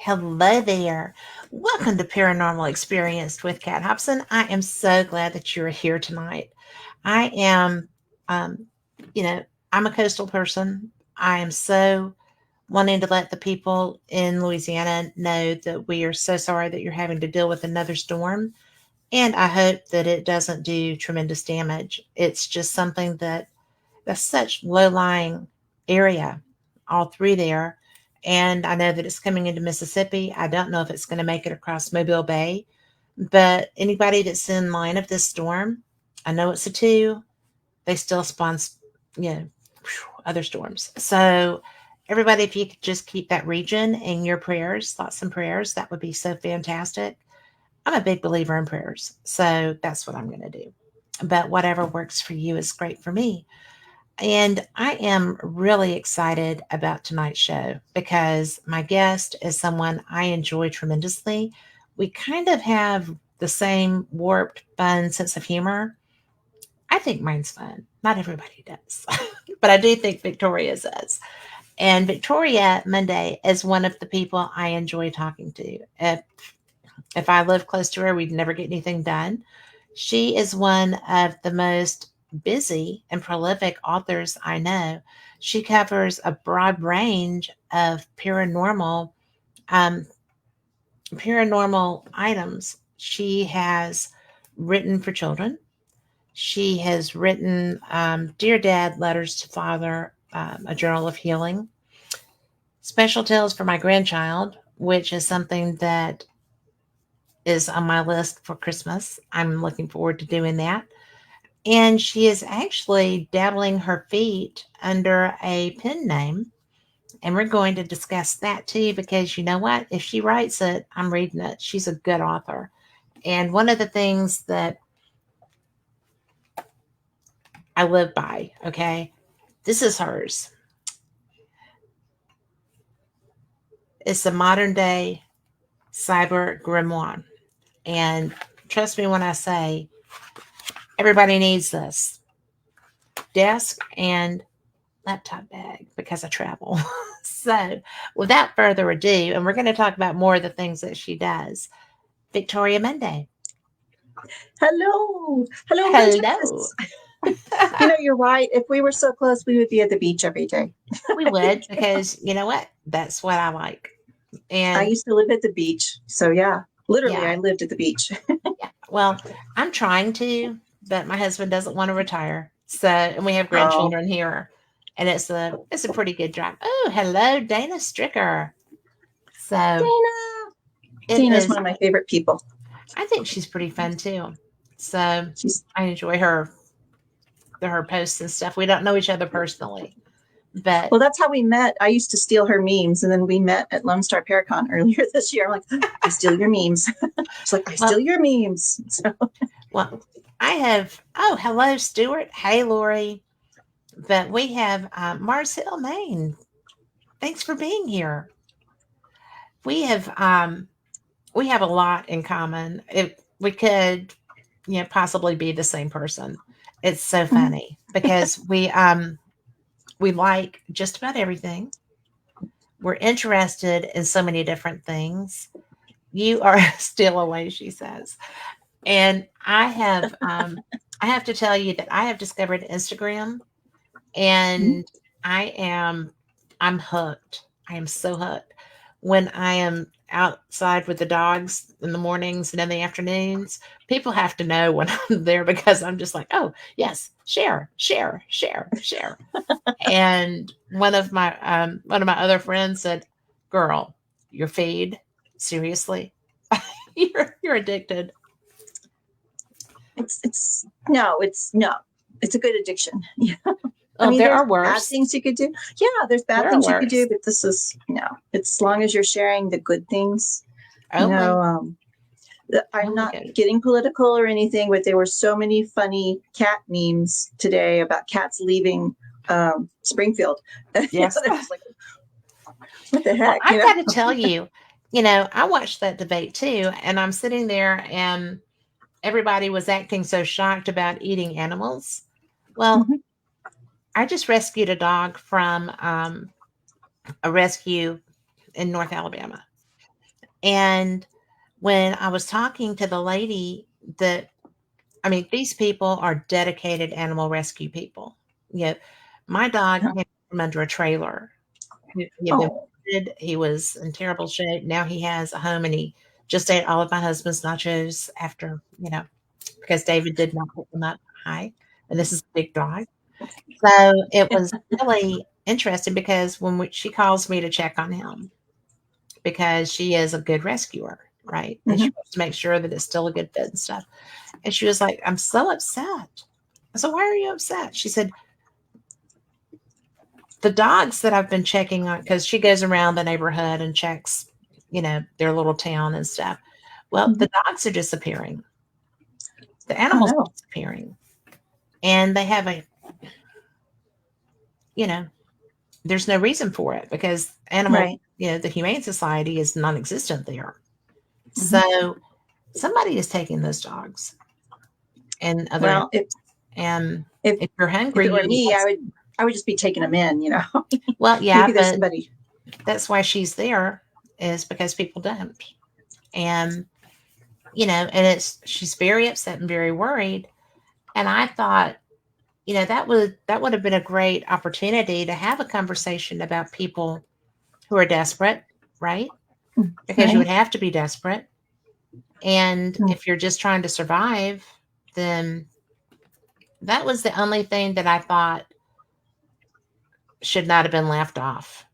Hello there. Welcome to Paranormal Experienced with Kat Hobson. I am so glad that you're here tonight. I am, um, you know, I'm a coastal person. I am so wanting to let the people in Louisiana know that we are so sorry that you're having to deal with another storm. And I hope that it doesn't do tremendous damage. It's just something that's such low-lying area all through there. And I know that it's coming into Mississippi. I don't know if it's going to make it across Mobile Bay, but anybody that's in line of this storm, I know it's a two. They still spawn, you know, other storms. So everybody, if you could just keep that region in your prayers, thoughts and prayers, that would be so fantastic. I'm a big believer in prayers, so that's what I'm going to do. But whatever works for you is great for me. And I am really excited about tonight's show because my guest is someone I enjoy tremendously. We kind of have the same warped, fun sense of humor. I think mine's fun. Not everybody does, but I do think Victoria's does. And Victoria Monday is one of the people I enjoy talking to. If I lived close to her, we'd never get anything done. She is one of the most busy and prolific authors I know. She covers a broad range of um, paranormal items. She has written for children. She has written Dear Dad, Letters to Father, a journal of healing, Special Tales for My Grandchild, which is something that is on my list for Christmas. I'm looking forward to doing that. And she is actually dabbling her feet under a pen name. And we're going to discuss that too, because you know what? If she writes it, I'm reading it. She's a good author. And one of the things that I live by, okay, this is hers. It's a modern day cyber grimoire. And trust me when I say everybody needs this desk and laptop bag because I travel. So, without further ado, and we're going to talk about more of the things that she does, Victoria Monday. Hello. Hello, Hello. Princess. You're right. If we were so close, we would be at the beach every day. We would, because you know what? That's what I like. I And used to live at the beach. So, yeah, literally, yeah, I lived at the beach. yeah. Well, I'm trying to, but my husband doesn't want to retire. So, and we have Oh, grandchildren here, and it's a pretty good drive. Oh, hello, Dana Stricker. So Dana. it Dana's is. one of my favorite people. I think she's pretty fun too. So She's, I enjoy her posts and stuff. We don't know each other personally, but well, that's how we met. I used to steal her memes, and then we met at Lone Star Paracon earlier this year. I'm like, I steal your memes. She's like, I steal well, your memes. So, well, I have. Oh, hello, Stuart. Hey, Lori. But we have Mars Hill, Maine. Thanks for being here. We have we have a lot in common. If we could, possibly be the same person. It's so funny because we like just about everything. We're interested in so many different things. You are still away, she says. And I have to tell you that I have discovered Instagram, and I am I'm hooked. I am so hooked. When I am outside with the dogs in the mornings and in the afternoons, people have to know when I'm there because I'm just like, oh yes, share, share, share, share. And one of my other friends said, "Girl, your feed, seriously, you're addicted." it's no, it's a good addiction. Yeah. I Oh, mean, there there's are bad worse. things you could do. Yeah, there's bad There are things you could do, worse. but this is no. It's as long as you're sharing the good things. You know, Only, I'm only not good. getting political or anything, but there were so many funny cat memes today about cats leaving Springfield. Yes. They're just like, what the Well, heck? I've got to tell you, I watched that debate too, and I'm sitting there, and everybody was acting so shocked about eating animals. Well, Mhm. I just rescued a dog from a rescue in North Alabama. And when I was talking to the lady that, I mean, these people are dedicated animal rescue people. You know, my dog came from under a trailer. He had been Oh, wounded. He was in terrible shape. Now he has a home, and he just ate all of my husband's nachos after, because David did not put them up high. And this is a big dog. So it was really interesting because she calls me to check on him, because she is a good rescuer, right? And she hmm wants to make sure that it's still a good fit and stuff. And she was like, I'm so upset. I said, why are you upset? She said, the dogs that I've been checking on, because she goes around the neighborhood and checks, their little town and stuff. Well, hmm the dogs are disappearing. The Oh animals are no. disappearing. And they have you know, there's no reason for it, because Right. the Humane Society is non existent there. hmm So somebody is taking those dogs and other Well, animals. And if if you're if hungry, it were you me, want. I would just be taking them in. Well, yeah, Maybe there's but somebody. that's why she's there, is because people don't. And and she's very upset and very worried. And I thought, that would have been a great opportunity to have a conversation about people who are desperate, right? Because you Right. would have to be desperate. And Mm. if you're just trying to survive, then that was the only thing that I thought should not have been left off.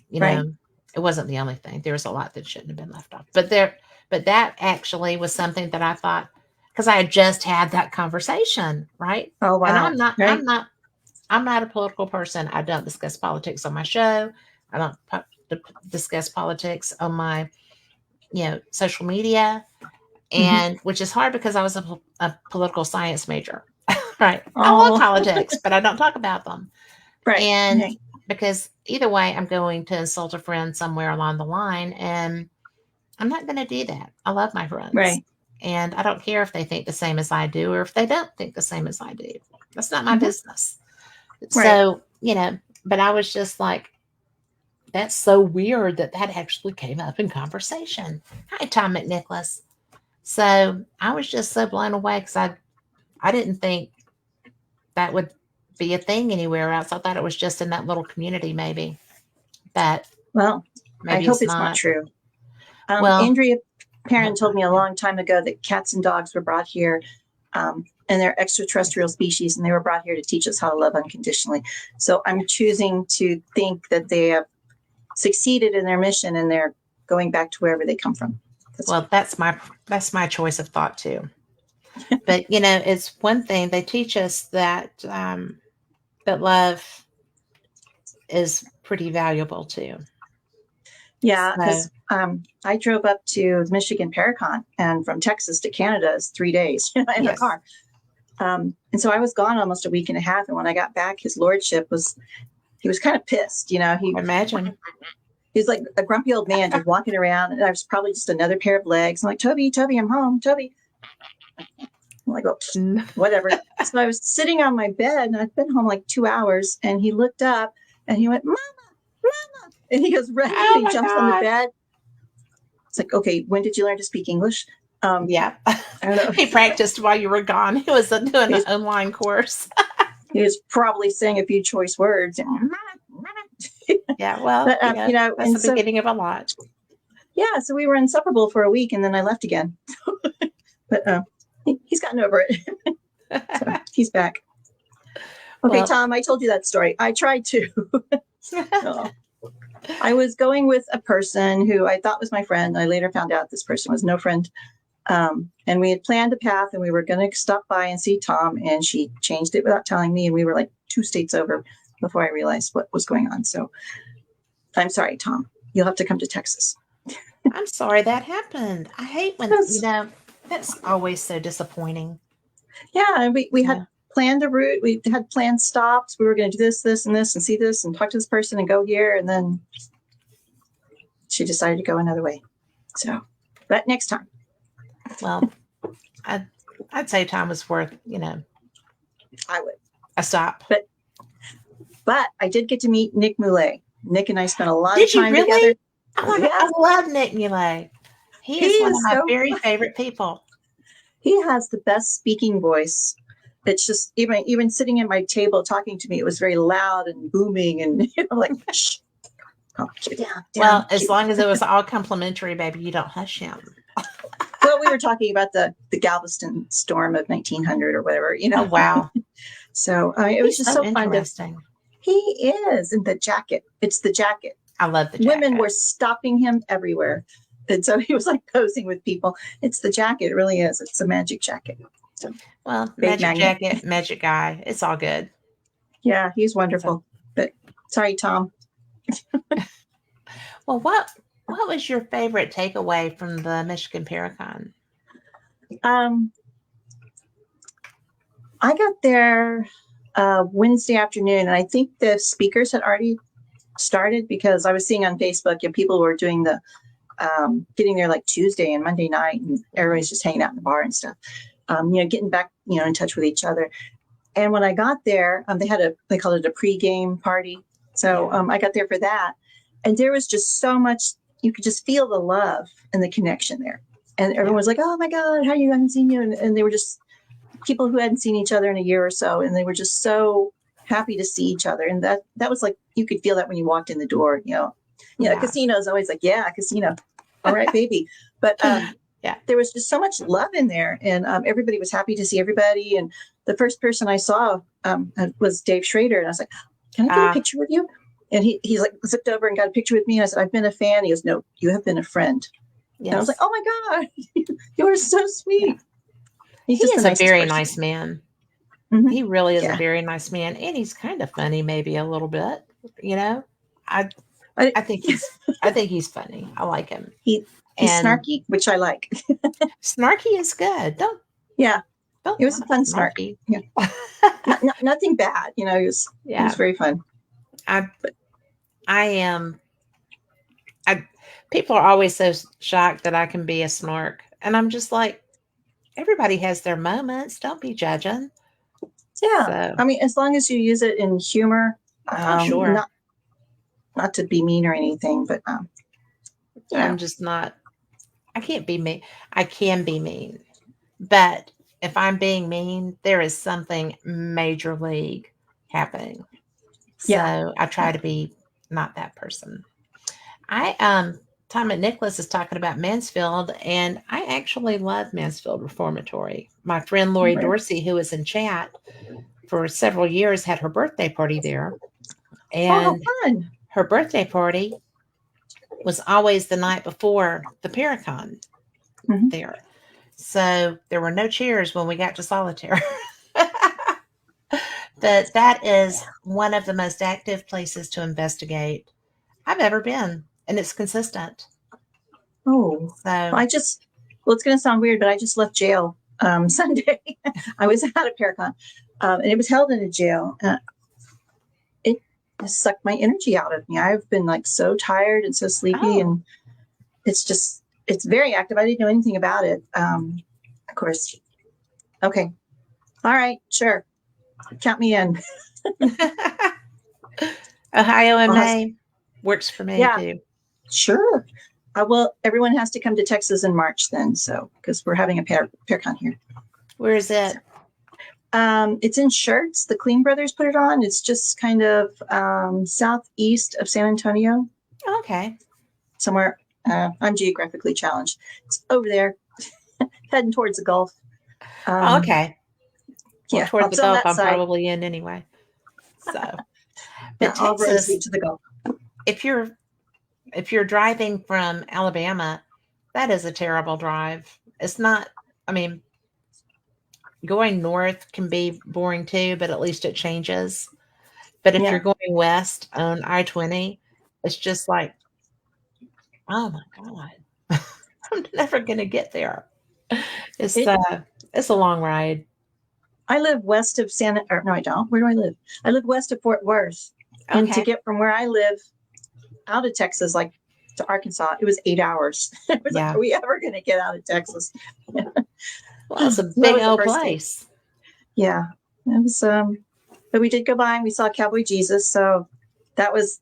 You Right. know, it wasn't the only thing. There was a lot that shouldn't have been left off. But that actually was something that I thought, because I had just had that conversation, right? Oh And wow. Right. I'm not a political person. I don't discuss politics on my show. I don't discuss politics on my, social media, hmm and which is hard because I was a political science major, right? I love Oh. politics, but I don't talk about them. Right. And Right. because either way, I'm going to insult a friend somewhere along the line, and I'm not going to do that. I love my friends, Right. and I don't care if they think the same as I do or if they don't think the same as I do. That's not my hmm business. Right. So, but I was just like, that's so weird that actually came up in conversation. Hi, Tom McNicholas. So I was just so blown away, because I didn't think that would be a thing anywhere else. I thought it was just in that little community, maybe, but Well, I maybe hope it's it's not not. true. Well, Andrea I Perrin hope told not. me a Yeah. long time ago that cats and dogs were brought here, and they're extraterrestrial species, and they were brought here to teach us how to love unconditionally. So I'm choosing to think that they have succeeded in their mission, and they're going back to wherever they come from. Well, that's my choice of thought too. But it's one thing they teach us, that love is pretty valuable too. Yeah, So because I drove up to Michigan Paracon, and from Texas to Canada is 3 days in a yes, car. And so I was gone almost a week and a half. And when I got back, his lordship he was kind of pissed. imagine. He was like a grumpy old man just walking around. And I was probably just another pair of legs. I'm like, Toby, I'm home, Toby. I'm like, oh, whatever. So I was sitting on my bed, and I'd been home like 2 hours. And he looked up and he went, Mama, Mama. And he goes running, and Oh he my jumps on the god. bed. It's like, okay, when did you learn to speak English? Yeah. I don't know. He practiced while you were gone. He was doing an He's, online course. he was probably saying a few choice words. Yeah, well, But, that's and the so, beginning of a lot. yeah, so we were inseparable for a week, and then I left again. But he's gotten over it. So he's back. Okay, Well, Tom, I told you that story. I tried to. Oh. I was going with a person who I thought was my friend. I later found out this person was no friend. And we had planned a path, and we were going to stop by and see Tom, and she changed it without telling me. And we were like 2 states over before I realized what was going on. So I'm sorry, Tom. You'll have to come to Texas. I'm sorry that happened. I hate when, Yes. that's always so disappointing. Yeah, and we had Yeah. planned a route. We had planned stops. We were going to do this, this, and this, and see this, and talk to this person, and go here. And then she decided to go another way. So, but next time. Well, I'd say time was worth, I would. a stop. But I did get to meet Nick Moulet. Nick and I spent a lot Did of you time really? together. Oh my God, Yeah, I love Nick Muley. He He is one of is my so, very favorite people. he has the best speaking voice. It's just even sitting at my table talking to me, it was very loud and booming and like, shh, oh, keep it down, Well, down, as keep it. long as it was all complimentary, baby, you don't hush him. Well, we were talking about the Galveston storm of 1900 or whatever, Oh, wow. So it was He's just so so fun to. interesting. He is, and the jacket. It's the jacket. I love the Women jacket. were stopping him everywhere, and so he was like posing with people. It's the jacket. It really is. It's a magic jacket. So Well, big magic magnet. jacket, magic guy. It's all good. Yeah, he's So, wonderful. But sorry, Tom. well, what was your favorite takeaway from the Michigan Paracon? Um, I got there Wednesday afternoon, and I think the speakers had already started because I was seeing on Facebook, people were doing the getting there like Tuesday and Monday night, and everybody's just hanging out in the bar and stuff. Getting back, in touch with each other. And when I got there, they called it a pregame party. So I got there for that, and there was just so much. You could just feel the love and the connection there. And everyone was like, "Oh my God, how are you? I haven't seen you." And they were just people who hadn't seen each other in a year or so, and they were just so happy to see each other. And that was like you could feel that when you walked in the door. Casino's always like, yeah, casino, all right, baby. But there was just so much love in there, and everybody was happy to see everybody. And the first person I saw was Dave Schrader, and I was like, "Can I get a picture with you?" And he's like zipped over and got a picture with me. And I said, "I've been a fan." He goes, "No, you have been a friend." Yes. And I was like, "Oh my God, you are so sweet." Yeah. He is a very nice man. Mm-hmm. He really is a very nice man, and he's kind of funny, maybe a little bit. I think he's funny. I like him. He's snarky, which I like. Snarky is good. Don't. It was fun snarky. Yeah. Nothing bad. It was very fun. People are always so shocked that I can be a snark, and I'm just like, everybody has their moments. Don't be judging. Yeah, so. I mean, as long as you use it in humor, sure, not to be mean or anything, but I'm just not. I can't be mean. I can be mean, but if I'm being mean, there is something major league happening. So I try to be not that person. Tom and Nicholas is talking about Mansfield, and I actually love Mansfield Reformatory. My friend Lori Dorsey, who was in chat for several years, had her birthday party there. And fun. Her birthday party was always the night before the Paracon there. So there were no chairs when we got to Solitaire. But that is one of the most active places to investigate I've ever been, and it's consistent. Oh, so it's going to sound weird, but I just left jail Sunday. I was at a Paracon, and it was held in a jail. It sucked my energy out of me. I've been like so tired and so sleepy, and it's very active. I didn't know anything about it. Of course. Okay. All right. Sure. Count me in. Ohio and May works for me too. Sure. Everyone has to come to Texas in March then. So, because we're having a Paracon here. Where is it? It's in Schertz. The Clean Brothers put it on. It's just kind of southeast of San Antonio. Okay. Somewhere. I'm geographically challenged. It's over there, heading towards the Gulf. Okay. Well, toward the Gulf, I'm side. probably in anyway. So, but Texas, to the Gulf. If you're driving from Alabama, that is a terrible drive. It's not. I mean, going north can be boring too, but at least it changes. But if you're going west on I-20, it's just like, oh my God, I'm never going to get there. It's a long ride. I live west of no, I don't. Where do I live? I live west of Fort Worth. Okay. And to get from where I live out of Texas, like to Arkansas, it was 8 hours. It was like, are we ever going to get out of Texas? Well, it's a big old place. Yeah. It was, but we did go by and we saw Cowboy Jesus. So that was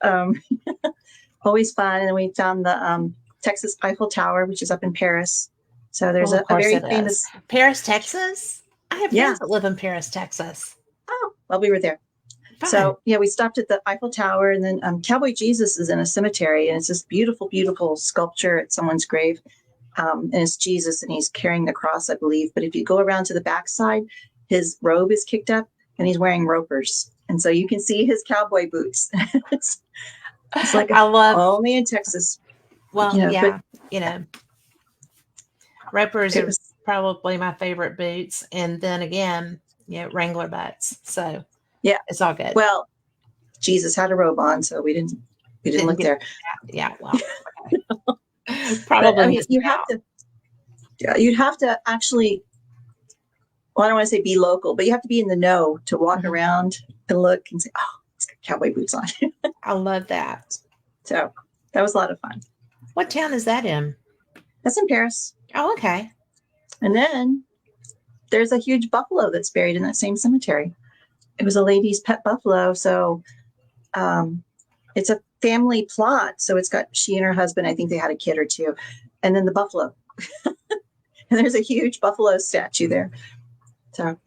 always fun. And then we found the Texas Eiffel Tower, which is up in Paris. So there's Well, of a course very it is. famous, Paris, Texas? I have yeah. friends that live in Paris, Texas. Oh, well, we were there. Fun. So yeah, we stopped at the Eiffel Tower, and then Cowboy Jesus is in a cemetery, and it's this beautiful, beautiful sculpture at someone's grave. And it's Jesus, and he's carrying the cross, I believe. But if you go around to the backside, his robe is kicked up, and he's wearing ropers, and so you can see his cowboy boots. It's like I love, only in Texas, well, but yeah, you know, Ropers it are was, probably my favorite boots. And then again, Wrangler butts. So yeah. it's all good. Well, Jesus had a robe on, so we didn't Didn't look get there. that. Yeah, well, okay. But Probably I mean, missed out. you'd have to actually, well, I don't want to say be local, but you have to be in the know to walk Mhm. around and look and say, oh, it's got cowboy boots on. I love that. So that was a lot of fun. What town is that in? That's in Paris. Oh, okay. And then there's a huge buffalo that's buried in that same cemetery. It was a lady's pet buffalo. So it's a family plot. So it's got she and her husband, I think they had a kid or two, and then the buffalo. And there's a huge buffalo statue there. So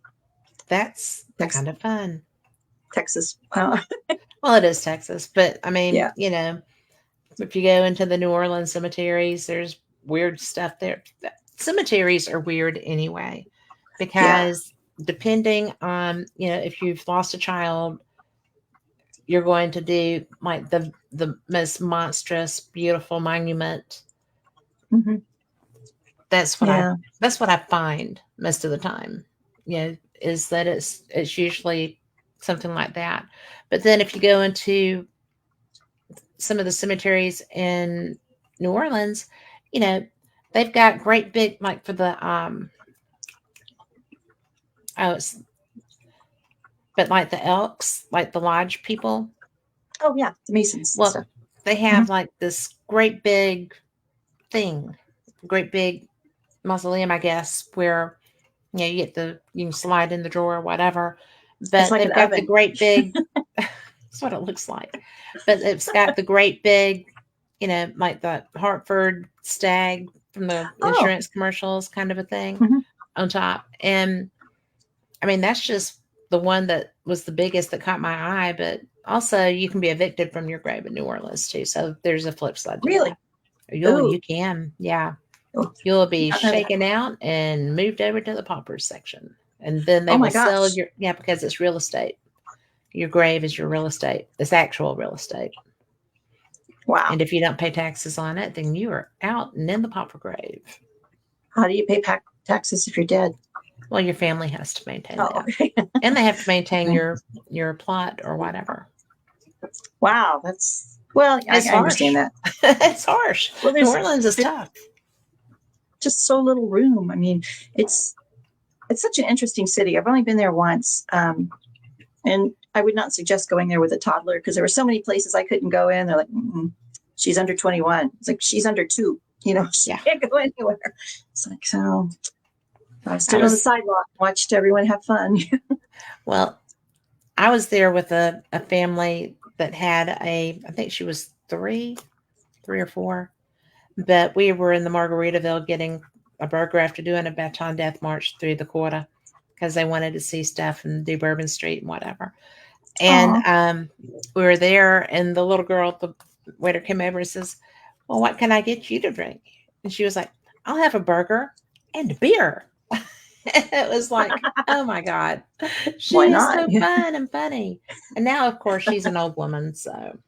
That's kind of fun. Texas. Well, it is Texas, but I mean, Yeah. if you go into the New Orleans cemeteries, there's weird stuff there. Cemeteries are weird anyway, Yeah. because depending on, if you've lost a child, you're going to do like the most monstrous, beautiful monument. Mm-hmm. That's what Yeah. I find most of the time. Is that it's usually something like that. But then if you go into some of the cemeteries in New Orleans, they've got great big, like for the oh it's but like the Elks, like the lodge people. Oh yeah, the Masons and Well, stuff. they have like this great big thing, great big mausoleum, I guess, where you can slide in the drawer or whatever. It's But like an they've got the oven. great big that's what it looks like. But it's got the great big, like the Hartford stag from the Oh. insurance commercials kind of a thing Mhm. on top. And I mean, that's just the one that was the biggest that caught my eye. But also, you can be evicted from your grave in New Orleans too. So there's a flip side to Really? that. You Ooh. can, yeah. Oh, You'll be not know that. shaken out and moved over to the paupers section. And then they Oh will my sell gosh. your, because it's real estate. Your grave is your real estate. It's actual real estate. Wow. And if you don't pay taxes on it, then you are out and in the pauper grave. How do you pay taxes if you're dead? Well, your family has to maintain that. Okay. And they have to maintain your plot or whatever. Wow, that's I understand that. It's harsh. Well, New Orleans is there's tough. just so little room. I mean, it's such an interesting city. I've only been there once, and I would not suggest going there with a toddler because there were so many places I couldn't go in. They're like, she's under 21. It's like she's under 2. She can't go anywhere. It's like, so I stood on the sidewalk, watched everyone have fun. Well, I was there with a family that had I think she was 3 or 4, but we were in the Margaritaville getting a burger after doing a Baton Death March through the quarter because they wanted to see stuff and do Bourbon Street and whatever. And we were there, and the little girl, the waiter came over and says, well, what can I get you to drink? And she was like, I'll have a burger and a beer. It was like, oh my God, Why she is not? so fun and funny. And now, of course, she's an old woman. So,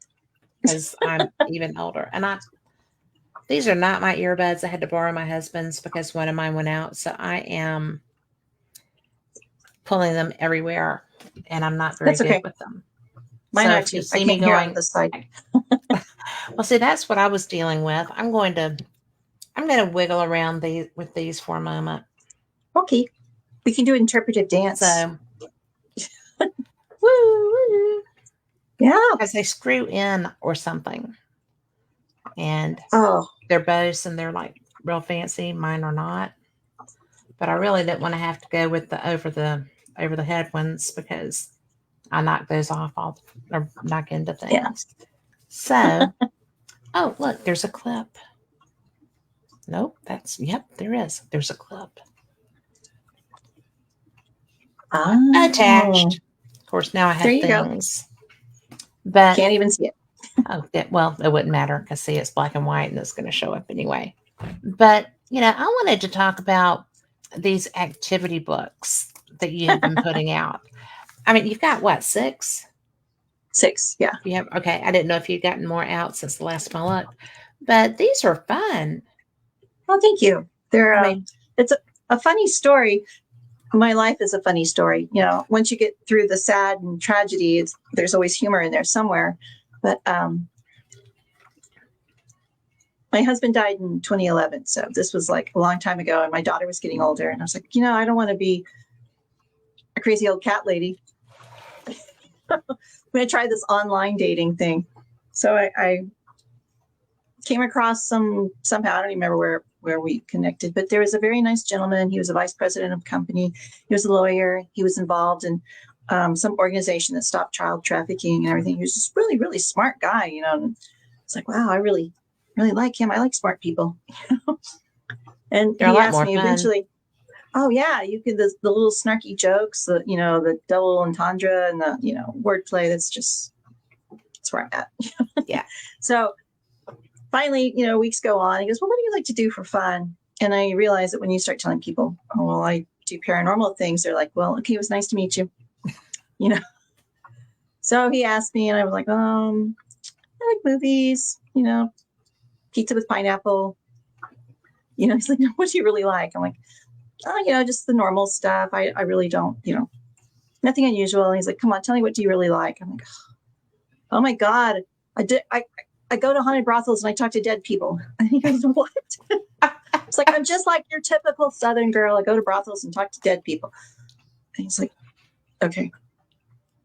because I'm even older, and these are not my earbuds. I had to borrow my husband's because one of mine went out. So I am pulling them everywhere, and I'm not very That's good okay. with them. Mine So are if too. you I see me can't hear on going, this side. well, see, that's what I was dealing with. I'm going to wiggle around with these for a moment. Okay, we can do interpretive dance. So, woo, yeah, because they screw in or something, and oh, they're Bose and they're like real fancy. Mine are not, but I really didn't want to have to go with the over the head ones because I knock those off all or knock into things. Yeah. So, oh look, there's a clip. Nope. Yep, there is. There's a clip Oh, attached. Of course, now I there have you go. things, but Can't even see it. oh, well, it wouldn't matter because see, it's black and white and it's going to show up anyway. But, I wanted to talk about these activity books that you have been putting out. I mean, you've got what, six? 6. Yeah. You have, okay. I didn't know if you'd gotten more out since the last time I looked, but these are fun. Oh, thank you. They're I mean, it's a funny story. My life is a funny story. Once you get through the sad and tragedy, there's always humor in there somewhere. But my husband died in 2011, so this was like a long time ago, and my daughter was getting older, and I was like, I don't want to be a crazy old cat lady. I'm going to try this online dating thing. So I came across somehow, I don't even remember where we connected, but there was a very nice gentleman. He was a vice president of a company. He was a lawyer. He was involved in some organization that stopped child trafficking and everything. He was just really, really smart guy, And it's like, wow, I really, really like him. I like smart people. And they're a he lot asked more me fun. eventually, oh yeah, you can the little snarky jokes, the double entendre and the wordplay. That's where I'm at. Yeah. So finally, weeks go on. He goes, well, what do you like to do for fun? And I realized that when you start telling people, oh, well, I do paranormal things, they're like, well, okay, it was nice to meet you. you know. So he asked me, and I was like, I like movies, pizza with pineapple. He's like, no, what do you really like? I'm like, oh, just the normal stuff. I really don't, nothing unusual. And he's like, come on, tell me, what do you really like? I'm like, oh my God. I go to haunted brothels and I talk to dead people. And he goes, what? It's like, I'm just like your typical Southern girl. I go to brothels and talk to dead people. And he's like, okay.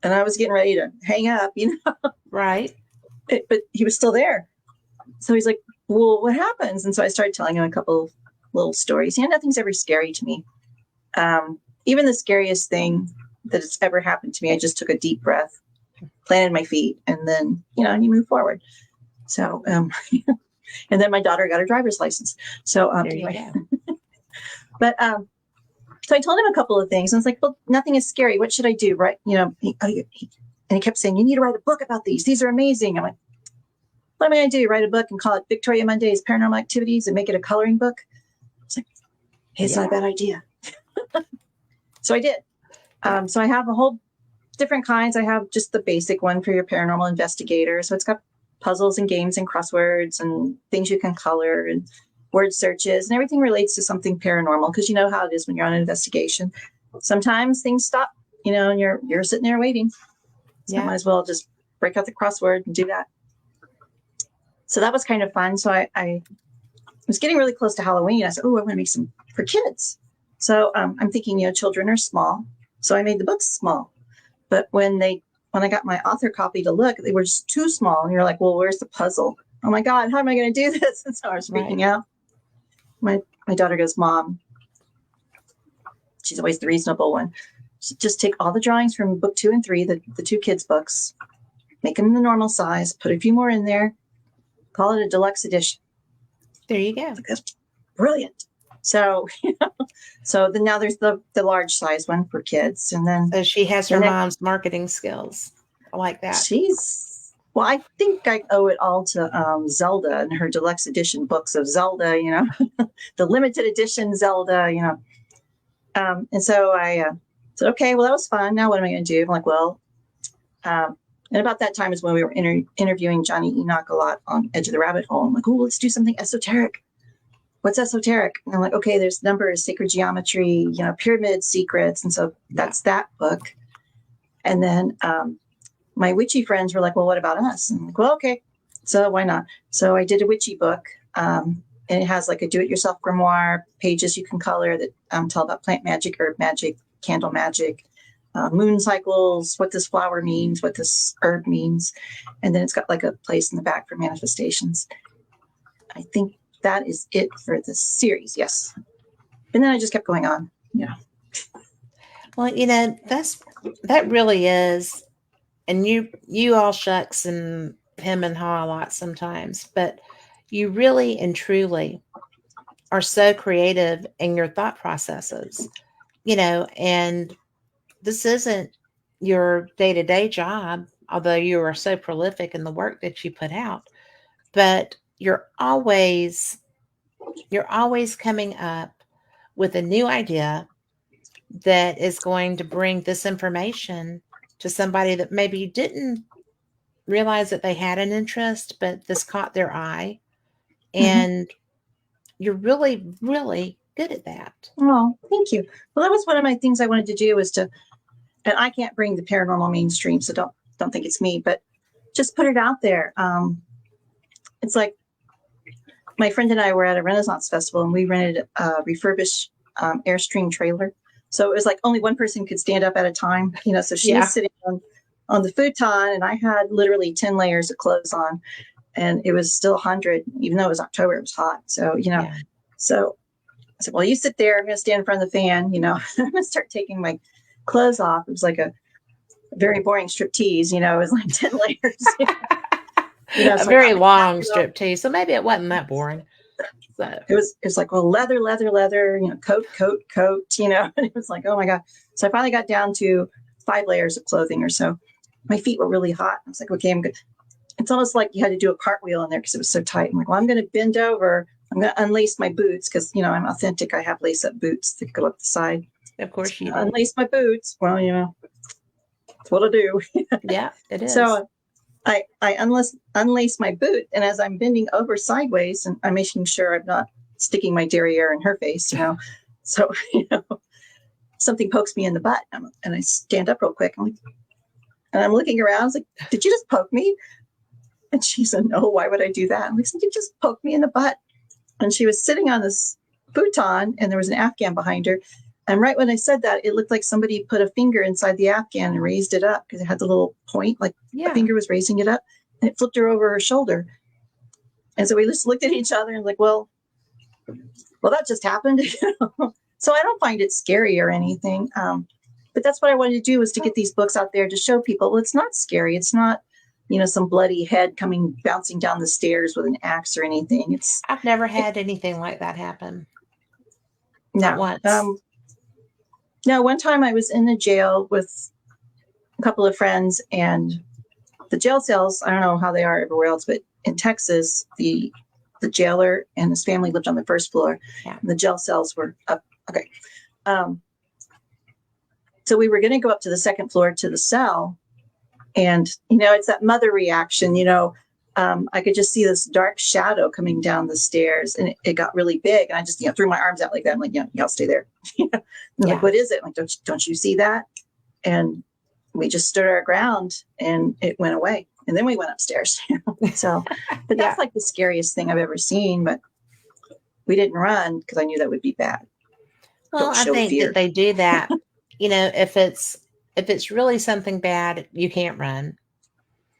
And I was getting ready to hang up, Right. But he was still there. So he's like, well, what happens? And so I started telling him a couple of little stories. Nothing's ever scary to me. Even the scariest thing that has ever happened to me, I just took a deep breath, planted my feet, and then, you move forward. So, and then my daughter got her driver's license. So There anyway, you go. but so I told him a couple of things. And I was like, well, nothing is scary. What should I do? Right. And he kept saying, you need to write a book about these. These are amazing. I'm like, what am I going to do? Write a book and call it Victoria Monday's Paranormal Activities and make it a coloring book? It's like, hey, it's not a bad idea. So I did. So I have a whole different kinds. I have just the basic one for your paranormal investigator. So it's got puzzles and games and crosswords and things you can color and word searches, and everything relates to something paranormal, because you know how it is when you're on an investigation. Sometimes things stop, and you're sitting there waiting. So I might as well just break out the crossword and do that. So that was kind of fun. So I was getting really close to Halloween. I said, oh, I want to make some for kids. So I'm thinking, children are small. So I made the books small. But when I got my author copy to look, they were just too small. And you're like, well, where's the puzzle? Oh my God, how am I going to do this? And so I was freaking out. My daughter goes, Mom, she's always the reasonable one. Just take all the drawings from book 2 and 3, the two kids' books, make them the normal size, put a few more in there, call it a deluxe edition. There you go. That's brilliant. So, so then now there's the large size one for kids. And then so she has her mom's marketing skills. I like that. Well, I think I owe it all to Zelda and her deluxe edition books of Zelda, the limited edition Zelda, and so I said, okay, well, that was fun. Now what am I going to do? I'm like, well, and about that time is when we were interviewing Johnny Enoch a lot on Edge of the Rabbit Hole. I'm like, oh, let's do something esoteric. What's esoteric? And I'm like, okay, there's numbers, sacred geometry, pyramid secrets. And so that's that book. And then my witchy friends were like, well, what about us? And I'm like, well, okay, so why not? So I did a witchy book, and it has like a do-it-yourself grimoire, pages you can color that tell about plant magic, herb magic, candle magic, moon cycles, what this flower means, what this herb means. And then it's got like a place in the back for manifestations. I think that is it for the series. Yes. And then I just kept going on. Yeah. Well, that really is. And you all shucks and him and haw a lot sometimes, but you really and truly are so creative in your thought processes, and this isn't your day to day job, although you are so prolific in the work that you put out, but you're always coming up with a new idea that is going to bring this information to somebody that maybe didn't realize that they had an interest, but this caught their eye. Mhm. And you're really, really good at that. Oh, thank you. Well, that was one of my things I wanted to do was to, and I can't bring the paranormal mainstream, so don't think it's me, but just put it out there. It's like my friend and I were at a Renaissance festival, and we rented a refurbished Airstream trailer. So it was like only one person could stand up at a time, So she Yeah. was sitting on the futon, and I had literally 10 layers of clothes on, and it was still 100, even though it was October. It was hot, so Yeah. So I said, "Well, you sit there. I'm going to stand in front of the fan. I'm going to start taking my clothes off." It was like a very boring strip tease. It was like 10 layers. A So very long strip too. So maybe it wasn't that boring. So it was like, well, leather, coat, and it was like, oh my God. So I finally got down to 5 layers of clothing or so. My feet were really hot. I was like, okay, I'm good. It's almost like you had to do a cartwheel in there because it was so tight. I'm like, well, I'm going to bend over. I'm going to unlace my boots because, I'm authentic. I have lace up boots that go up the side. of course you do. Unlace my boots. Well, that's what I do. Yeah, it is. So I unlace my boot, and as I'm bending over sideways, and I'm making sure I'm not sticking my derriere in her face, So something pokes me in the butt, and I stand up real quick. And I'm looking around. I was like, "Did you just poke me?" And she said, "No. Why would I do that?" I'm like, "You just poked me in the butt." And she was sitting on this futon, and there was an Afghan behind her. And right when I said that, it looked like somebody put a finger inside the Afghan and raised it up because it had the little point, like a finger was raising it up, and it flipped her over her shoulder. And so we just looked at each other and like, well, that just happened. So I don't find it scary or anything. But that's what I wanted to do, was to get these books out there to show people, well, it's not scary. It's not, some bloody head bouncing down the stairs with an axe or anything. I've never had anything like that happen. No. Not once. No, one time I was in the jail with a couple of friends, and the jail cells, I don't know how they are everywhere else, but in Texas, the jailer and his family lived on the first floor. Yeah. And the jail cells were up. Okay. So we were going to go up to the second floor to the cell. And, it's that mother reaction, I could just see this dark shadow coming down the stairs, and it got really big. And I just, threw my arms out like that. I'm like, y'all stay there. Like, what is it? I'm like, don't you see that? And we just stood our ground, and it went away. And then we went upstairs. So, but that's like the scariest thing I've ever seen. But we didn't run because I knew that would be bad. Well, I think that they do that. If it's really something bad, you can't run.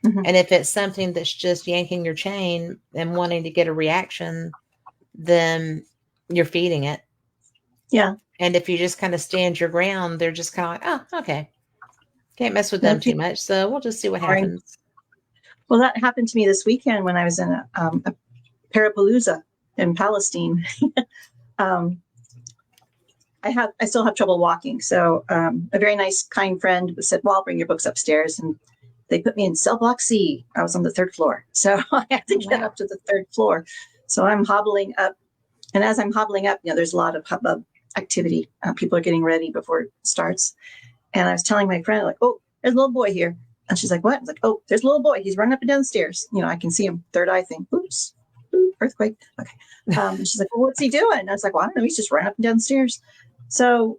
Mm-hmm. And if it's something that's just yanking your chain and wanting to get a reaction, then you're feeding it. Yeah. And if you just kind of stand your ground, they're just kind of like, oh, okay. Can't mess with them too much. So we'll just see what happens. Well, that happened to me this weekend when I was in a Parapalooza in Palestine. I still have trouble walking. So a very nice, kind friend said, well, I'll bring your books upstairs. And they put me in cell block C. I was on the 3rd floor. So I had to get up to the 3rd floor. So I'm hobbling up. And as I'm hobbling up, there's a lot of hubbub activity. People are getting ready before it starts. And I was telling my friend, like, oh, there's a little boy here. And she's like, what? I was like, oh, there's a little boy. He's running up and down the stairs. I can see him. Third eye thing. Oops. Earthquake. Okay. And she's like, well, what's he doing? And I was like, well, I don't know. He's just running up and down the stairs. So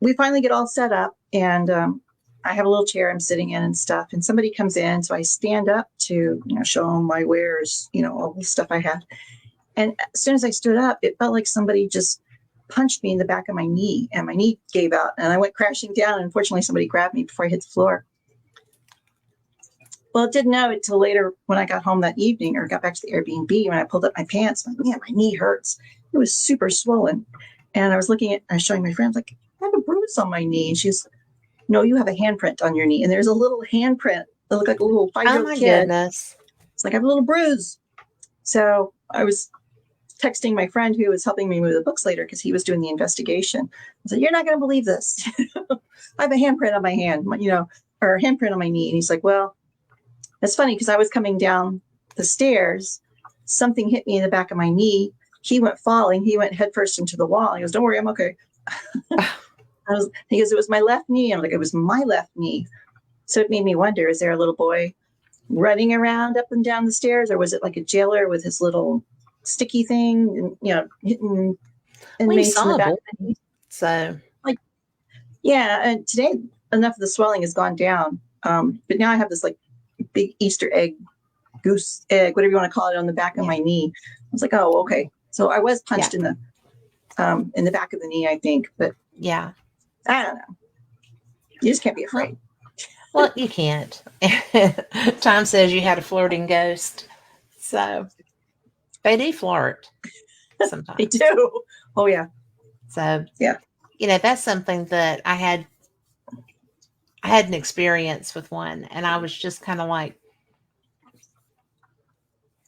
we finally get all set up, and I have a little chair I'm sitting in and stuff. And somebody comes in. So I stand up to, show them my wares, all the stuff I have. And as soon as I stood up, it felt like somebody just punched me in the back of my knee, and my knee gave out, and I went crashing down. And unfortunately, somebody grabbed me before I hit the floor. Well, I didn't know it till later when I got home that evening, or got back to the Airbnb, when I pulled up my pants. I'm like, man, my knee hurts. It was super swollen. And I was showing my friend, like, I have a bruise on my knee. And she's, no, you have a handprint on your knee. And there's a little handprint that looked like a little 5-year-old kid. Goodness. It's like, I have a little bruise. So I was texting my friend who was helping me move the books later because he was doing the investigation. I said, "You're not going to believe this. I have a handprint on my hand, or a handprint on my knee." And he's like, "Well, that's funny because I was coming down the stairs. Something hit me in the back of my knee. He went falling. He went headfirst into the wall." He goes, "Don't worry, I'm okay." He goes, "It was my left knee." I'm like, "It was my left knee." So it made me wonder, is there a little boy running around up and down the stairs, or was it like a jailer with his little sticky thing, and, hitting inmates in the back of the knee? So, like, yeah. And today, enough of the swelling has gone down. But now I have this like big Easter egg, goose egg, whatever you want to call it, on the back of my knee. I was like, "Oh, okay." So I was punched in the back of the knee, I think. But yeah, I don't know. You just can't be afraid. Well, you can't. Tom says you had a flirting ghost. So they do flirt sometimes. They do. Oh, yeah. So, yeah. That's something that I had an experience with one, and I was just kind of like,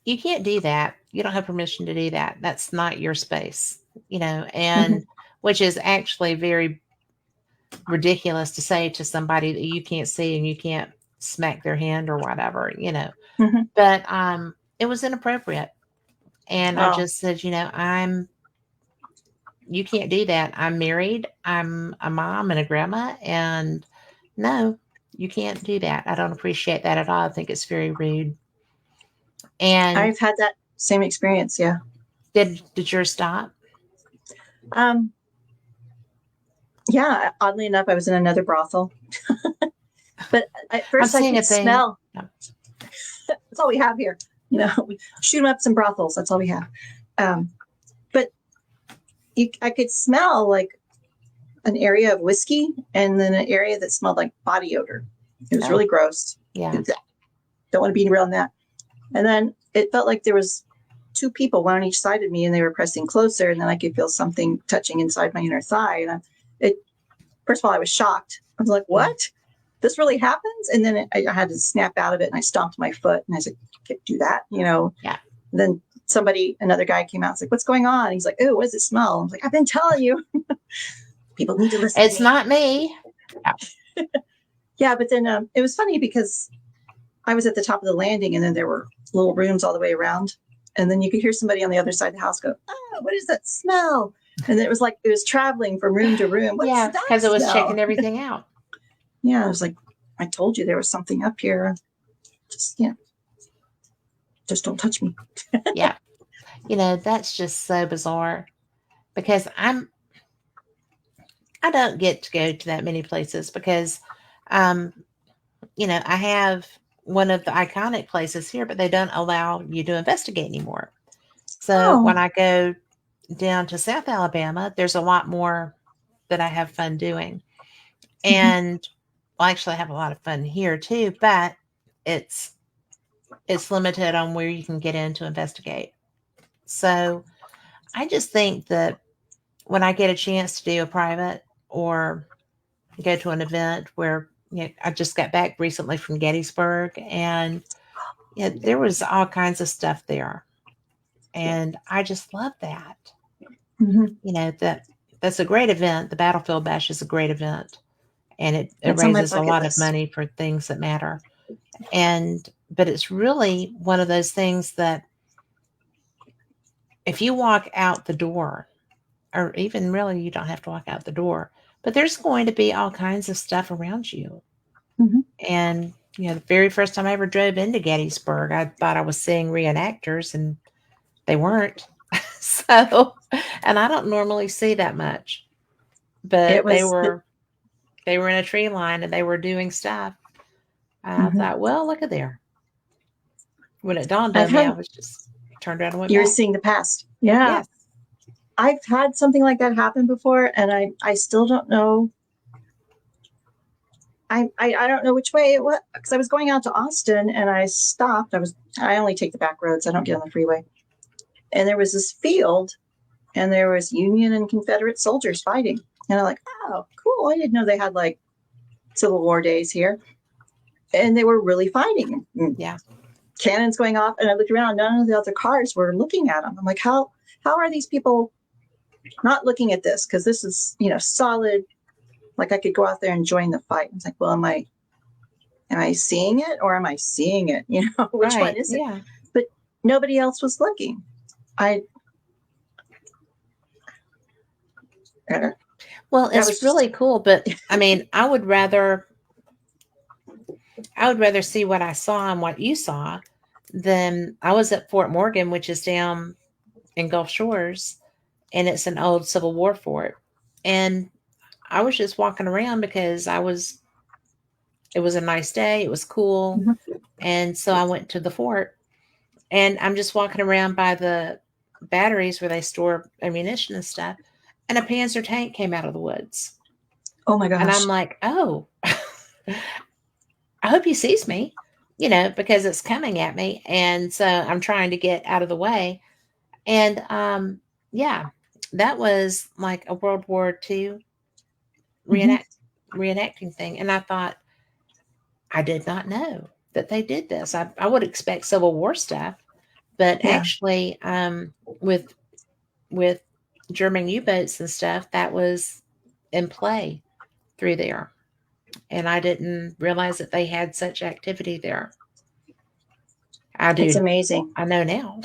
you can't do that. You don't have permission to do that. That's not your space, and which is actually very ridiculous to say to somebody that you can't see and you can't smack their hand or whatever, but it was inappropriate. And I just said, you can't do that. I'm married. I'm a mom and a grandma, and no, you can't do that. I don't appreciate that at all. I think it's very rude. And I've had that same experience. Yeah. Did yours stop? Yeah. Oddly enough, I was in another brothel, but at first I could smell. No. That's all we have here. We shoot them up some brothels. That's all we have. But I could smell like an area of whiskey and then an area that smelled like body odor. It was really gross. Yeah. Don't want to be around that. And then it felt like there was two people, one on each side of me, and they were pressing closer. And then I could feel something touching inside my inner thigh. And first of all, I was shocked. I was like, "What? This really happens?" And then I had to snap out of it, and I stomped my foot, and I said, "Can't do that," Yeah. And then another guy came out. It's like, "What's going on?" And he's like, "Oh, what does it smell?" I was like, "I've been telling you." People need to listen. It's not me. Yeah, but then it was funny because I was at the top of the landing, and then there were little rooms all the way around, and then you could hear somebody on the other side of the house go, "Oh, what is that smell?" And it was like it was traveling from room to room. What's that? Because it was checking everything out. Yeah, I was like, "I told you there was something up here. Just don't touch me." Yeah. That's just so bizarre because I don't get to go to that many places because, I have one of the iconic places here, but they don't allow you to investigate anymore. So when I go down to South Alabama, there's a lot more that I have fun doing. And well, actually I have a lot of fun here too, but it's limited on where you can get in to investigate. So I just think that when I get a chance to do a private or go to an event where I just got back recently from Gettysburg, and there was all kinds of stuff there, and I just love that. That's a great event. The Battlefield Bash is a great event, and it raises a lot of money for things that matter. But it's really one of those things that if you walk out the door, or even really you don't have to walk out the door, but there's going to be all kinds of stuff around you. And the very first time I ever drove into Gettysburg, I thought I was seeing reenactors, and they weren't. So, and I don't normally see that much, but they were in a tree line and they were doing stuff. I thought, well, look at there. When it dawned on me, I was just turned around and went back. You were seeing the past. Yeah. Yes. I've had something like that happen before, and I still don't know. I don't know which way it was, because I was going out to Austin and I stopped. I only take the back roads. I don't get on the freeway. And there was this field, and there was Union and Confederate soldiers fighting. And I'm like, "Oh, cool. I didn't know they had like Civil War days here." And they were really fighting. Yeah. cannons going off, and I looked around. None of the other cars were looking at them. I'm like, how are these people not looking at this? Because this is, solid. Like I could go out there and join the fight. I was like, well, am I seeing it or am I seeing it? Which one Right. is it? Yeah. But nobody else was looking. Well, it's really cool, but I mean, I would rather see what I saw and what you saw than I was at Fort Morgan, which is down in Gulf Shores, and it's an old Civil War fort. And I was just walking around because it was a nice day, it was cool. Mhm. And so I went to the fort, and I'm just walking around by the batteries where they store ammunition and stuff, and a Panzer tank came out of the woods. Oh my And I'm gosh. like, "Oh, I hope he sees me," because it's coming at me. And so I'm trying to get out of the way. And yeah, that was like a World War II Mhm. reenacting thing. And I thought, I did not know that they did this. I would expect Civil War stuff, but Yeah. actually, with with German U-boats and stuff, that was in play through there. And I didn't realize that they had such activity there. I It's do. amazing. I know now.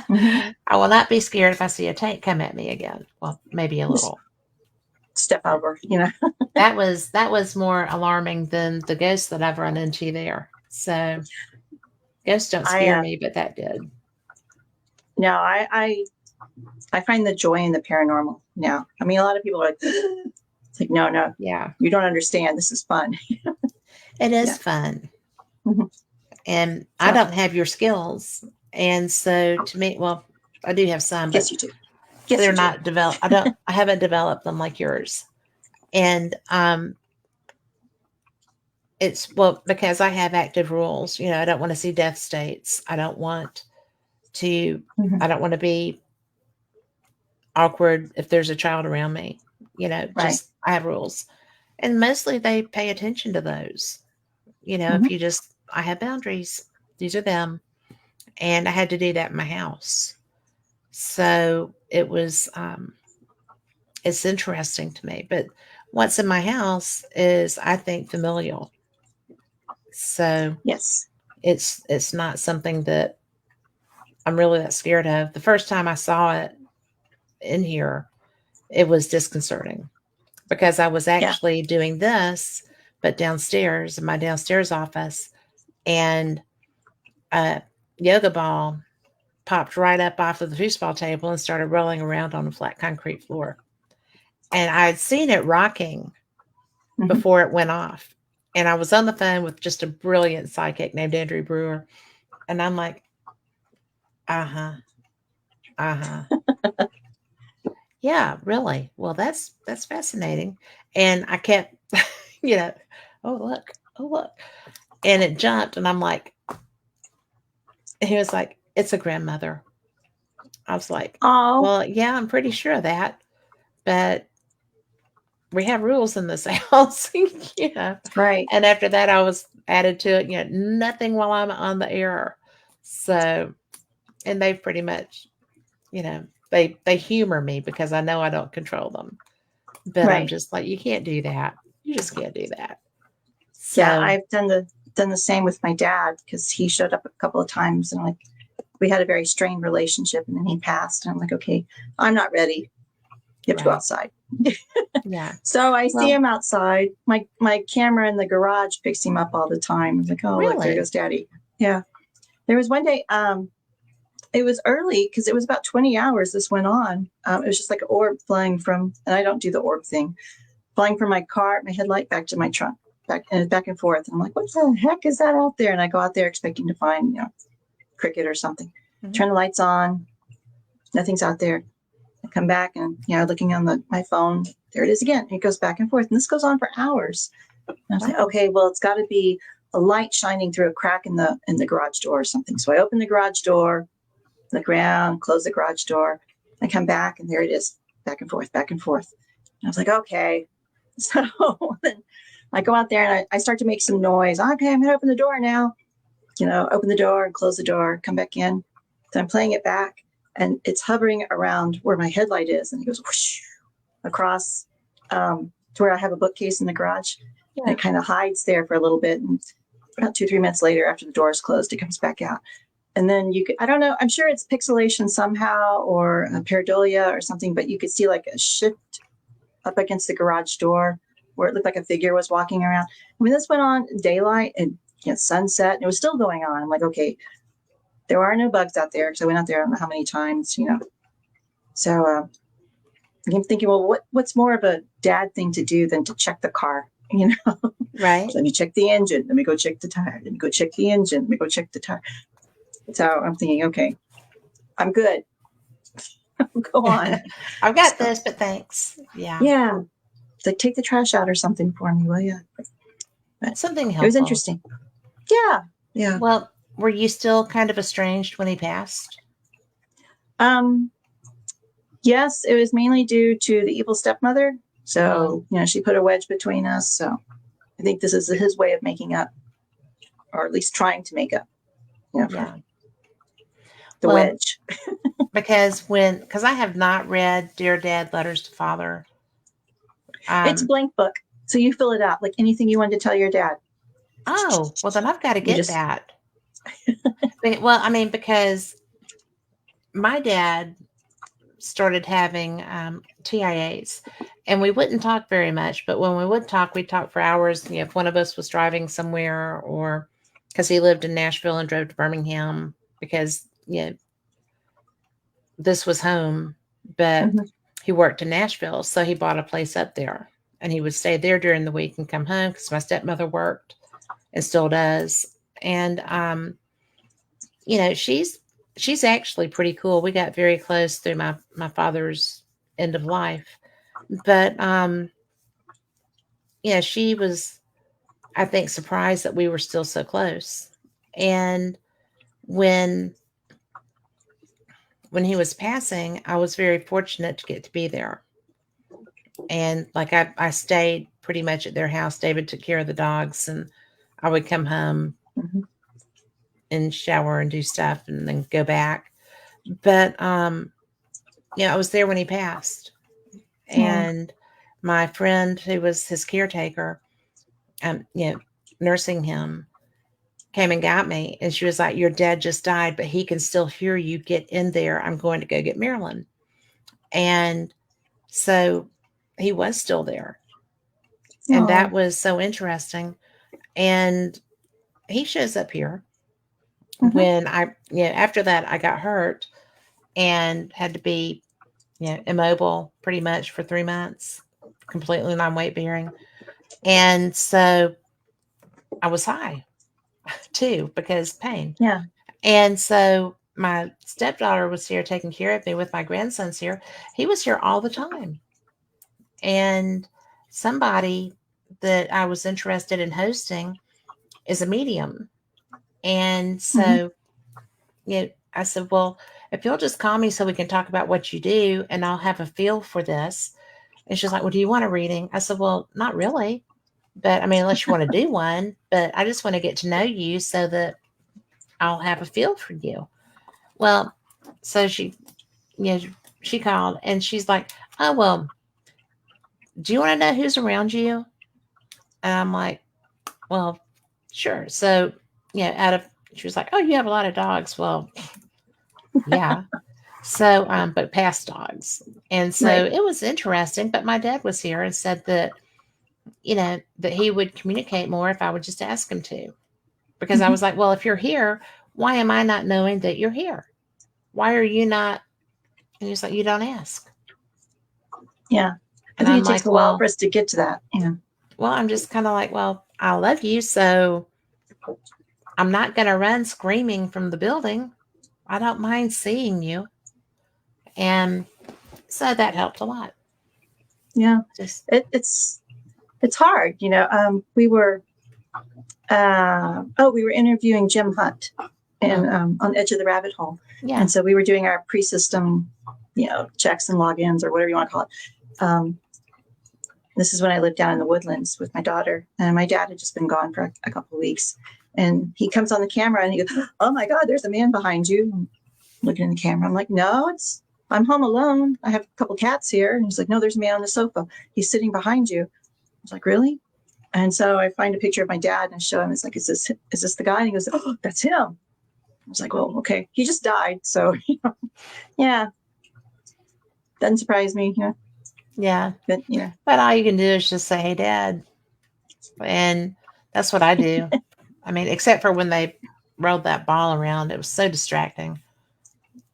Mhm. I will not be scared if I see a tank come at me again. Well, maybe a Just little. step But over, that was more alarming than the ghosts that I've run into there. So ghosts don't I scare me, but that did. no, I find the joy in the paranormal now. I mean, a lot of people are like, it's like, no, Yeah. you don't understand. This is fun. It is Yeah. fun. Mhm. And I So don't have your skills. And so to me, well, I do have some, but yes, you do. Yes, they're you do. not developed. I haven't developed them like yours. And it's, well, because I have active rules. I don't want to see death states. To Mhm. I don't want to be awkward if there's a child around me. Right. Just I have rules. And mostly they pay attention to those. If Mhm. you just I have boundaries. These are them. And I had to do that in my house. So it's interesting to me. But what's in my house is, I think, familial. So Yes. it's not something that I'm really that scared of. The first time I saw it in here, it was disconcerting because I was Yeah. actually doing this, but downstairs in my downstairs office, and a yoga ball popped right up off of the foosball table and started rolling around on the flat concrete floor. And I had seen it rocking Mhm. before it went off. And I was on the phone with just a brilliant psychic named Andrew Brewer. And I'm like, uh huh, uh huh. Yeah, really. Well, that's fascinating. And I kept, you know, oh look, oh look, and it jumped, and I'm like, he was like, it's a grandmother. I was like, Oh, well, yeah, I'm pretty sure of that, but we have rules in this house, right. And after that, I was added to it, nothing while I'm on the air. So, and they pretty much, they humor me because I know I don't control them. But I'm Right. just like, you can't do that. You just can't do that. Yeah, So, I've done the same with my dad because he showed up a couple of times and like we had a very strained relationship and then he passed and I'm like, okay, I'm not ready. You have to go right. outside. Yeah. So I see Well, him outside. My camera in the garage picks him up all the time. I was like, oh look, there really? goes daddy. Yeah. There was one day, it was early because it was about 20 hours this went on. It was just like an orb flying from, and I don't do the orb thing, flying from my car, my headlight back to my trunk, back and forth. And I'm like, what the heck is that out there? And I go out there expecting to find, cricket or something. Mhm. Turn the lights on, nothing's out there. I come back and, looking on my phone, there it is again. It goes back and forth. And this goes on for hours. And I was like, Wow. okay, well, it's got to be a light shining through a crack in the garage door or something. So I open the garage door, look around, close the garage door. I come back and there it is, back and forth, back and forth. And I was like, okay. So then I go out there and I start to make some noise. Okay, I'm gonna open the door now. open the door and close the door, come back in. So I'm playing it back, and it's hovering around where my headlight is, and it goes whoosh across to where I have a bookcase in the garage. Yeah. And it kind of hides there for a little bit, and about 2-3 minutes later, after the door is closed, it comes back out. And then I don't know, I'm sure it's pixelation somehow, or a pareidolia or something, but you could see like a shift up against the garage door where it looked like a figure was walking around. I mean, this went on daylight and sunset, and it was still going on. I'm like, okay, there are no bugs out there. So I went out there, I don't know how many times, So I'm thinking, well, what's more of a dad thing to do than to check the car, Right. Let me check the engine. Let me go check the tire. Let me go check the engine. Let me go check the tire. So I'm thinking, okay, I'm good. Go on. I've got this, but thanks. Yeah. Yeah. It's like, take the trash out or something for me, will you? Something helpful. It was interesting. Yeah. Yeah. Well, were you still kind of estranged when he passed? Yes, it was mainly due to the evil stepmother. So, she put a wedge between us. So I think this is his way of making up, or at least trying to make up. Yeah. The wedge. because I have not read Dear Dad, Letters to Father. It's blank book. So you fill it out like anything you wanted to tell your dad. Oh, well, then I've got to get that. Well, I mean, because my dad started having TIAs, and we wouldn't talk very much, but when we would talk, we'd talk for hours. If one of us was driving somewhere, or because he lived in Nashville and drove to Birmingham, because this was home, but he worked in Nashville, so he bought a place up there, and he would stay there during the week and come home because my stepmother worked and still does. And she's actually pretty cool. We got very close through my father's end of life, but she was, I think, surprised that we were still so close. And when he was passing, I was very fortunate to get to be there. And like I stayed pretty much at their house. David took care of the dogs, and I would come home and shower and do stuff and then go back. But I was there when he passed. And my friend, who was his caretaker, nursing him, came and got me, and she was like, your dad just died, but he can still hear you. Get in there. I'm going to go get Marilyn. And so he was still there. And that was so interesting. And he shows up here when after that I got hurt and had to be, immobile pretty much for 3 months, completely non-weight bearing. And so I was high too, because pain. Yeah. And so my stepdaughter was here taking care of me with my grandsons here. He was here all the time. And somebody that I was interested in hosting is a medium. And so, I said, well, if you'll just call me so we can talk about what you do, and I'll have a feel for this. And she's like, well, do you want a reading? I said, well, not really. But I mean, unless you want to do one, but I just want to get to know you so that I'll have a feel for you. Well, so she called, and she's like, oh, well, do you want to know who's around you? And I'm like, well, sure. So, she was like, oh, you have a lot of dogs. Well, yeah. So, but past dogs. And so it was interesting, but my dad was here and said that, that he would communicate more if I would just ask him to, because I was like, well, if you're here, why am I not knowing that you're here? Why are you not? And he's like, you don't ask. Yeah. And I think I'm it takes like, a while for us to get to that. Yeah. Well, I'm just kind of like, well, I love you, so I'm not going to run screaming from the building. I don't mind seeing you. And so that helped a lot. Yeah. It's hard. We were interviewing Jim Hunt on Edge of the Rabbit Hole. Yeah. And so we were doing our pre-system, checks and logins or whatever you want to call it. This is when I lived down in the woodlands with my daughter, and my dad had just been gone for a couple of weeks. And he comes on the camera and he goes, "Oh my God, there's a man behind you." I'm looking in the camera. I'm like, "No, I'm home alone. I have a couple cats here." And he's like, "No, there's a man on the sofa. He's sitting behind you." I was like, "Really?" And so I find a picture of my dad and I show him. It's like, is this the guy? And he goes, "Oh, that's him." I was like, "Well, okay." He just died. So, yeah, doesn't surprise me. Yeah. But, But all you can do is just say, "Hey, Dad." And that's what I do. I mean, except for when they rolled that ball around, it was so distracting.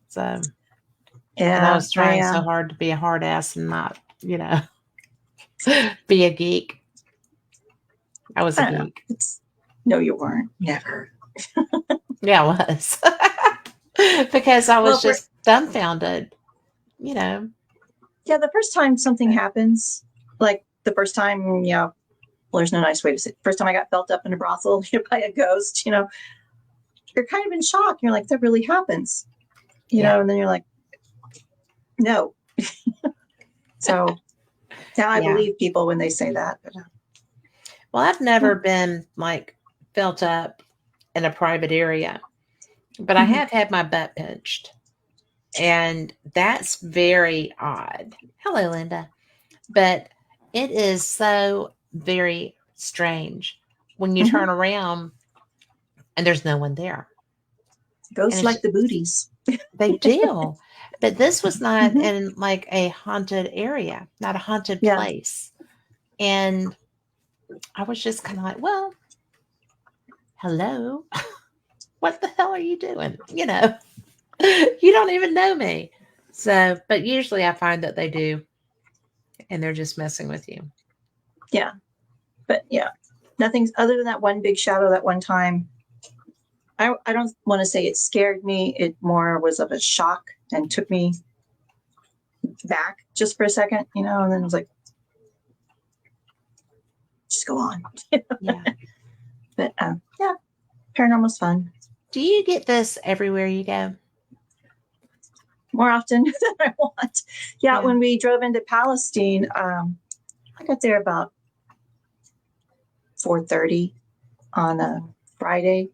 So, and I yeah, was trying so hard to be a hard ass and not, be a geek. I was a I don't know. geek. No, you weren't. Never. Yeah, I was. Because I was Well, just dumbfounded, you know. yeah, the first time something happens, like the first time, well, there's no nice way to say it. First time I got felt up in a brothel by a ghost, you're kind of in shock. You're like, that really happens, Yeah. and then you're like, no. So now I Yeah. believe people when they say that. But, Well, I've never been like felt up in a private area, but I Mhm. have had my butt pinched. And that's very odd. Hello, Linda. But it is so very strange when you Mhm. turn around and there's no one there. And Ghosts it's, like the booties. they do. But this was not Mhm. in like a haunted area, not a haunted Yeah. place. And I was just kind of like, well, hello. What the hell are you doing? You don't even know me. So, but usually I find that they do, and they're just messing with you. Yeah. But yeah, nothing's other than that one big shadow that one time. I don't want to say it scared me. It more was of a shock and took me back just for a second, and then it was like, just go on. Yeah. But yeah, paranormal's fun. Do you get this everywhere you go? More often than I want. Yeah, Yeah. when we drove into Palestine, I got there about 4:30 on a Friday,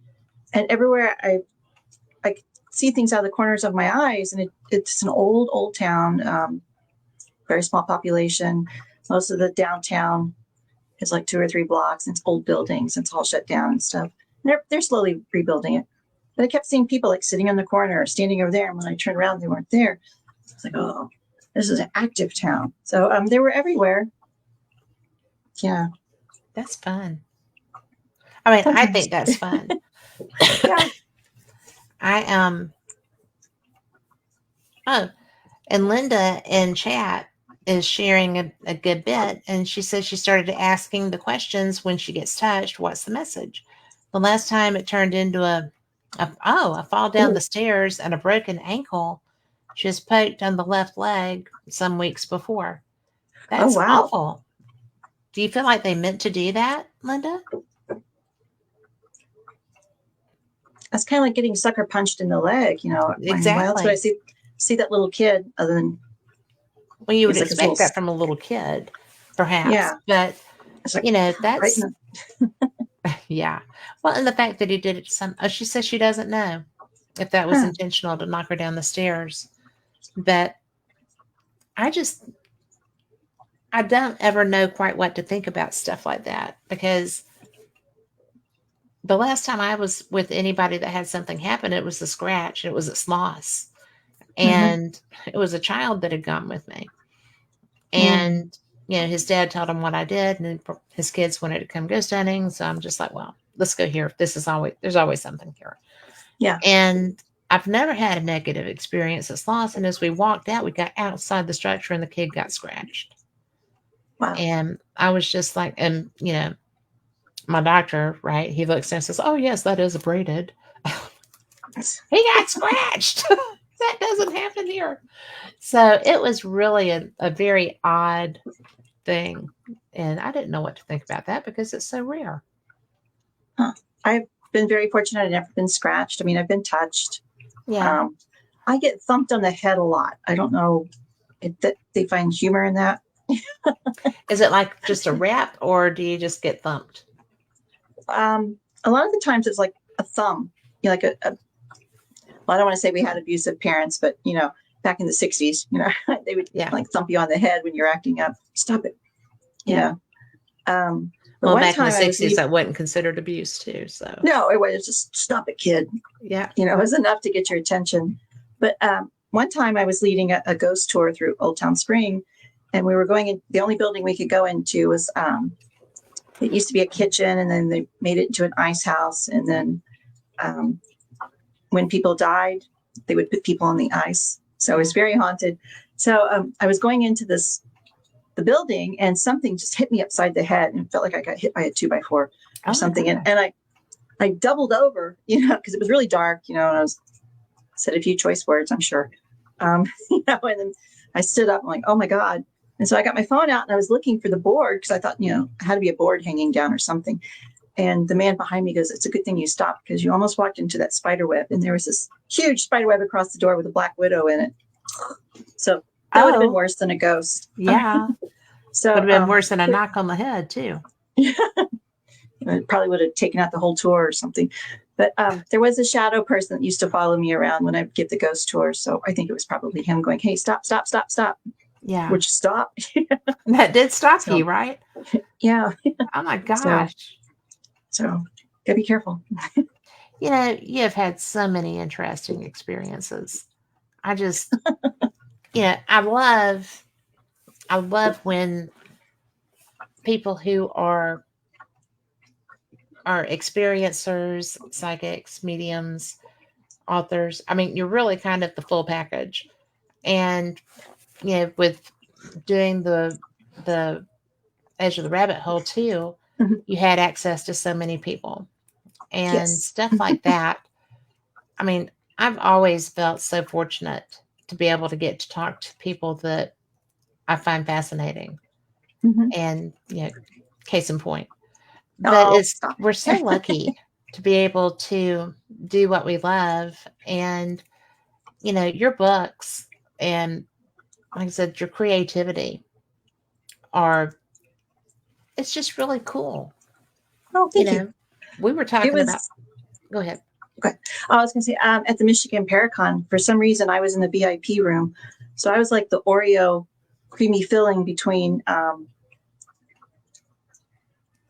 and everywhere I see things out of the corners of my eyes, and it's an old town, very small population. Most of the downtown is like 2 or 3 blocks, and it's old buildings, and it's all shut down and stuff. And they're slowly rebuilding it. But I kept seeing people like sitting in the corner or standing over there, and when I turned around, they weren't there. I was like, oh, this is an active town. So they were everywhere. Yeah. That's fun. I mean, I think that's fun. Yeah. I oh, and Linda in chat is sharing a good bit, and she says she started asking the questions when she gets touched. What's the message? The last time it turned into a fall down Ooh. the stairs and a broken ankle. She was poked on the left leg some weeks before. Oh, That's wow. awful. Do you feel like they meant to do that, Linda? That's kind of like getting sucker punched in the leg. I mean, why else would I Exactly. see that little kid other than Well, you would he's like his little, expect that from a little kid, perhaps. yeah. But, It's like right that's, in the, yeah. Well, and the fact that he did it to she says she doesn't know if that was huh. intentional to knock her down the stairs. But I just, I don't ever know quite what to think about stuff like that, because the last time I was with anybody that had something happen, it was a scratch. It was at Sloss. Mhm. And it was a child that had gone with me. Mm. And, his dad told him what I did, and his kids wanted to come ghost hunting. So I'm just like, well, let's go here. There's always something here. Yeah. And I've never had a negative experience at Sloss. And as we walked out, we got outside the structure and the kid got scratched. Wow. And I was just like, and, my doctor, right, he looks and says, oh, yes, that is abraded. He got scratched. That doesn't happen here. So it was really a very odd thing. And I didn't know what to think about that because it's so rare. Huh. I've been very fortunate. I've never been scratched. I mean, I've been touched. Yeah. I get thumped on the head a lot. I don't know if they find humor in that. Is it like just a rap, or do you just get thumped? A lot of the times it's like a thumb, like well, I don't want to say we had abusive parents, but back in the 60s, they would like thump you on the head when you're acting up. Stop it. Yeah. But Well, one back in the time I was 60s, that wasn't considered abuse too. So no, it was just stop it, kid. Yeah. It was enough to get your attention. But one time I was leading a ghost tour through Old Town Spring, and we were going in. The only building we could go into was it used to be a kitchen, and then they made it into an ice house. And then when people died, they would put people on the ice. So it was very haunted. So I was going into the building, and something just hit me upside the head, and it felt like I got hit by a 2x4 or something. And I doubled over, because it was really dark, and I said a few choice words, I'm sure. And then I stood up, I'm like, oh my God. And so I got my phone out and I was looking for the board, because I thought, it had to be a board hanging down or something. And the man behind me goes, it's a good thing you stopped, because you almost walked into that spider web. And there was this huge spider web across the door with a black widow in it. So that would have been worse than a ghost. Yeah. So would have been worse than a knock on the head too. Yeah. It probably would have taken out the whole tour or something. But there was a shadow person that used to follow me around when I would give the ghost tour. So I think it was probably him going, hey, stop, stop, stop, stop. Yeah. Would you stop? That did stop you, right? Yeah. Oh my gosh. So gotta be careful. You have had so many interesting experiences. I just, I love when people who are experiencers, psychics, mediums, authors. I mean, you're really kind of the full package. And with doing the Edge of the Rabbit Hole too, you had access to so many people and stuff like that. I mean, I've always felt so fortunate to be able to get to talk to people that I find fascinating. And case in point. But we're so lucky to be able to do what we love. And your books and, like I said, your creativity it's just really cool. Oh, thank you. We were talking about, go ahead. Okay. I was going to say, at the Michigan Paracon, for some reason, I was in the VIP room. So I was like the Oreo creamy filling between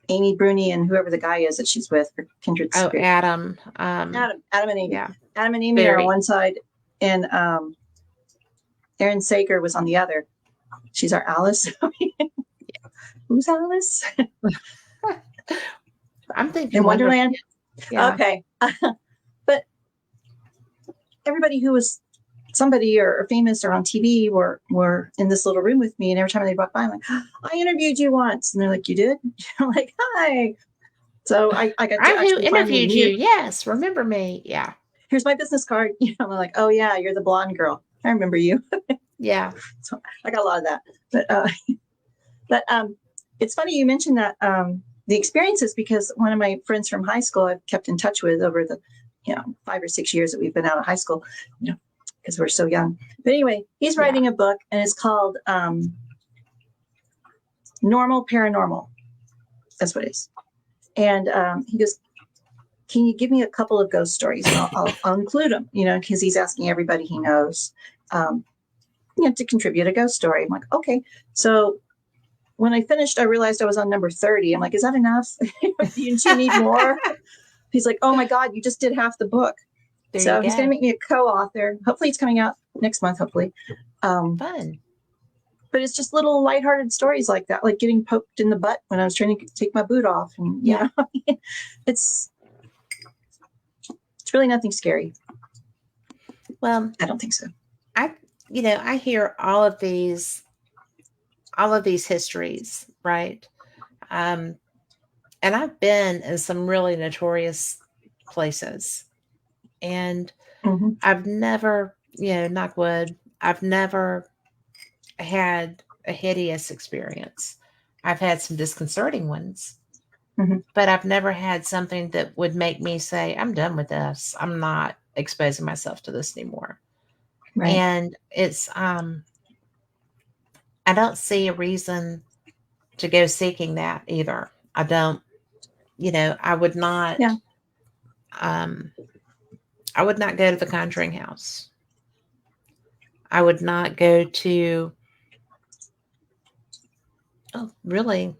Amy Bruni and whoever the guy is that she's with for Kindred Spirit. Adam. Adam and Amy. Yeah. Adam and Amy are on one side, and Erin Sager was on the other. She's our Alice. Who's Alice? I'm thinking in Wonderland. Yeah. Okay. But everybody who was somebody or famous or on TV were in this little room with me. And every time they walk by, I'm like, I interviewed you once. And they're like, you did? I'm like, hi. So I got to who interviewed you. Yes. Remember me. Yeah. Here's my business card. I'm like, oh yeah, you're the blonde girl. I remember you. Yeah. So I got a lot of that. But it's funny you mentioned that the experiences, because one of my friends from high school I've kept in touch with over the 5 or 6 years that we've been out of high school, because we're so young. But anyway, he's writing a book, and it's called Normal Paranormal. That's what it is. And he goes, can you give me a couple of ghost stories? And I'll include them, because he's asking everybody he knows to contribute a ghost story. I'm like, okay. So when I finished, I realized I was on number 30. I'm like, is that enough? Do you need more? He's like, oh my God, you just did half the book. So he's going to make me a co-author. Hopefully it's coming out next month, hopefully. Fun. But it's just little lighthearted stories like that, like getting poked in the butt when I was trying to take my boot off. And it's really nothing scary. Well, I don't think so. I hear all of these histories, right? And I've been in some really notorious places, and I've never, knock wood, I've never had a hideous experience. I've had some disconcerting ones, but I've never had something that would make me say, I'm done with this. I'm not exposing myself to this anymore. Right. And it's, I don't see a reason to go seeking that either. I don't, I would Yeah. not, um, I would not go to the Conjuring House. I would not go to, oh, really?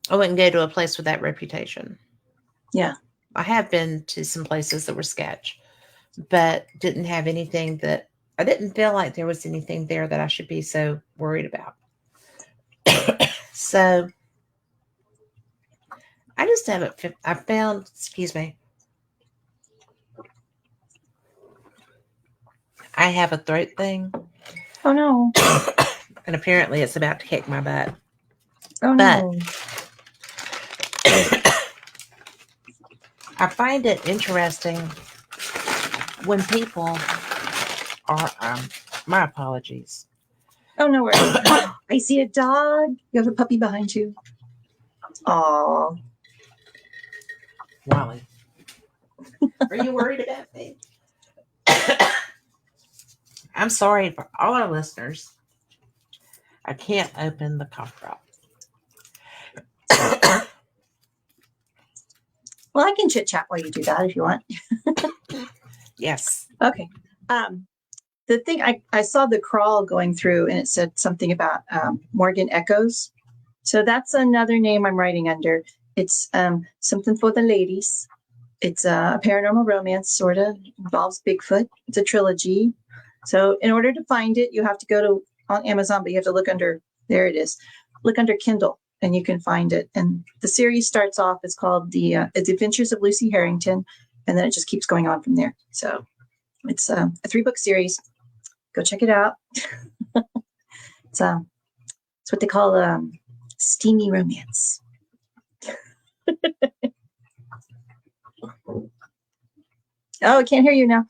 I wouldn't go to a place with that reputation. Yeah. I have been to some places that were sketch, but didn't have anything that I didn't feel like there was anything there that I should be so worried about. So I just haven't, I found, excuse me, I have a throat thing, Oh no. and apparently it's about to kick my butt. Oh But no. I find it interesting when people are, my apologies. Oh no worries. I see a dog. You have a puppy behind you. Aw. Wally, are you worried about me? I'm sorry for all our listeners. I can't open the cough drop. Well, I can chit chat while you do that if you want. Yes. Okay. The thing I saw the crawl going through, and it said something about Morgan Echoes. So that's another name I'm writing under. It's something for the ladies. It's a paranormal romance, sort of involves Bigfoot. It's a trilogy. So in order to find it, you have to go to on Amazon, but you have to look under. There it is. Look under Kindle, and you can find it. And the series starts off. It's called the Adventures of Lucy Harrington, and then it just keeps going on from there. So it's a 3-book series. Go check it out. It's what they call steamy romance. Oh, I can't hear you now.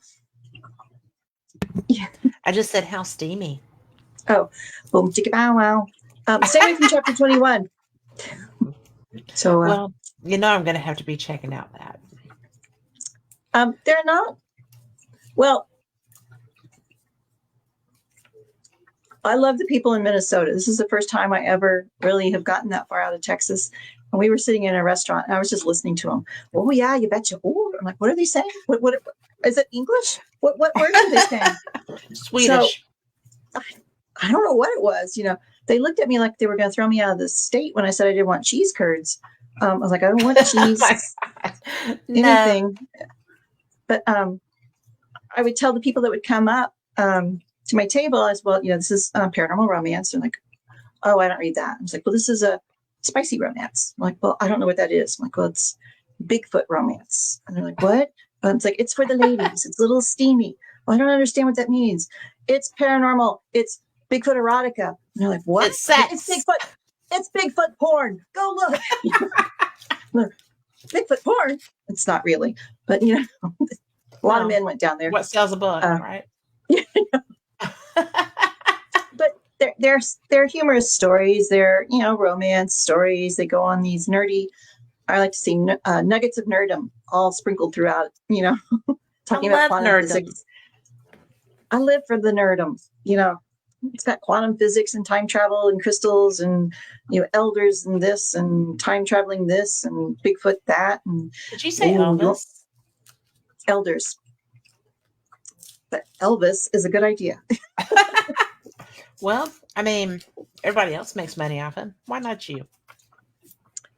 Yeah. I just said how steamy. Oh, boom, chicka bow wow. Stay away from chapter 21. So, well, I'm going to have to be checking out that. They're not. Well, I love the people in Minnesota. This is the first time I ever really have gotten that far out of Texas. And we were sitting in a restaurant, and I was just listening to them. Oh yeah, you betcha. Oh, I'm like, what are they saying? What is it? English? What words are they saying? Swedish. So, I don't know what it was. They looked at me like they were going to throw me out of the state when I said I didn't want cheese curds. I was like, I don't want cheese, anything. No. But I would tell the people that would come up to my table as well, this is paranormal romance. And like, oh, I don't read that. I was like, well, this is a spicy romance. I'm like, well, I don't know what that is. I'm like, well, it's Bigfoot romance. And they're like, what? It's like, it's for the ladies. It's a little steamy. Well, I don't understand what that means. It's paranormal. It's Bigfoot erotica. And they're like, what? It's sex. It's Bigfoot. It's Bigfoot porn. Go look. Bigfoot porn. It's not really, but a lot of men went down there. What sells a book, right? But they're humorous stories. They're romance stories. They go on these nerdy. I like to see nuggets of nerdom all sprinkled throughout. Talking about quantum physics. I live for the nerdom. It's got quantum physics and time travel and crystals and elders and this and time traveling this and Bigfoot that. And did you say Elvis? Elders. But Elvis is a good idea. Well, I mean, everybody else makes money off him. Why not you?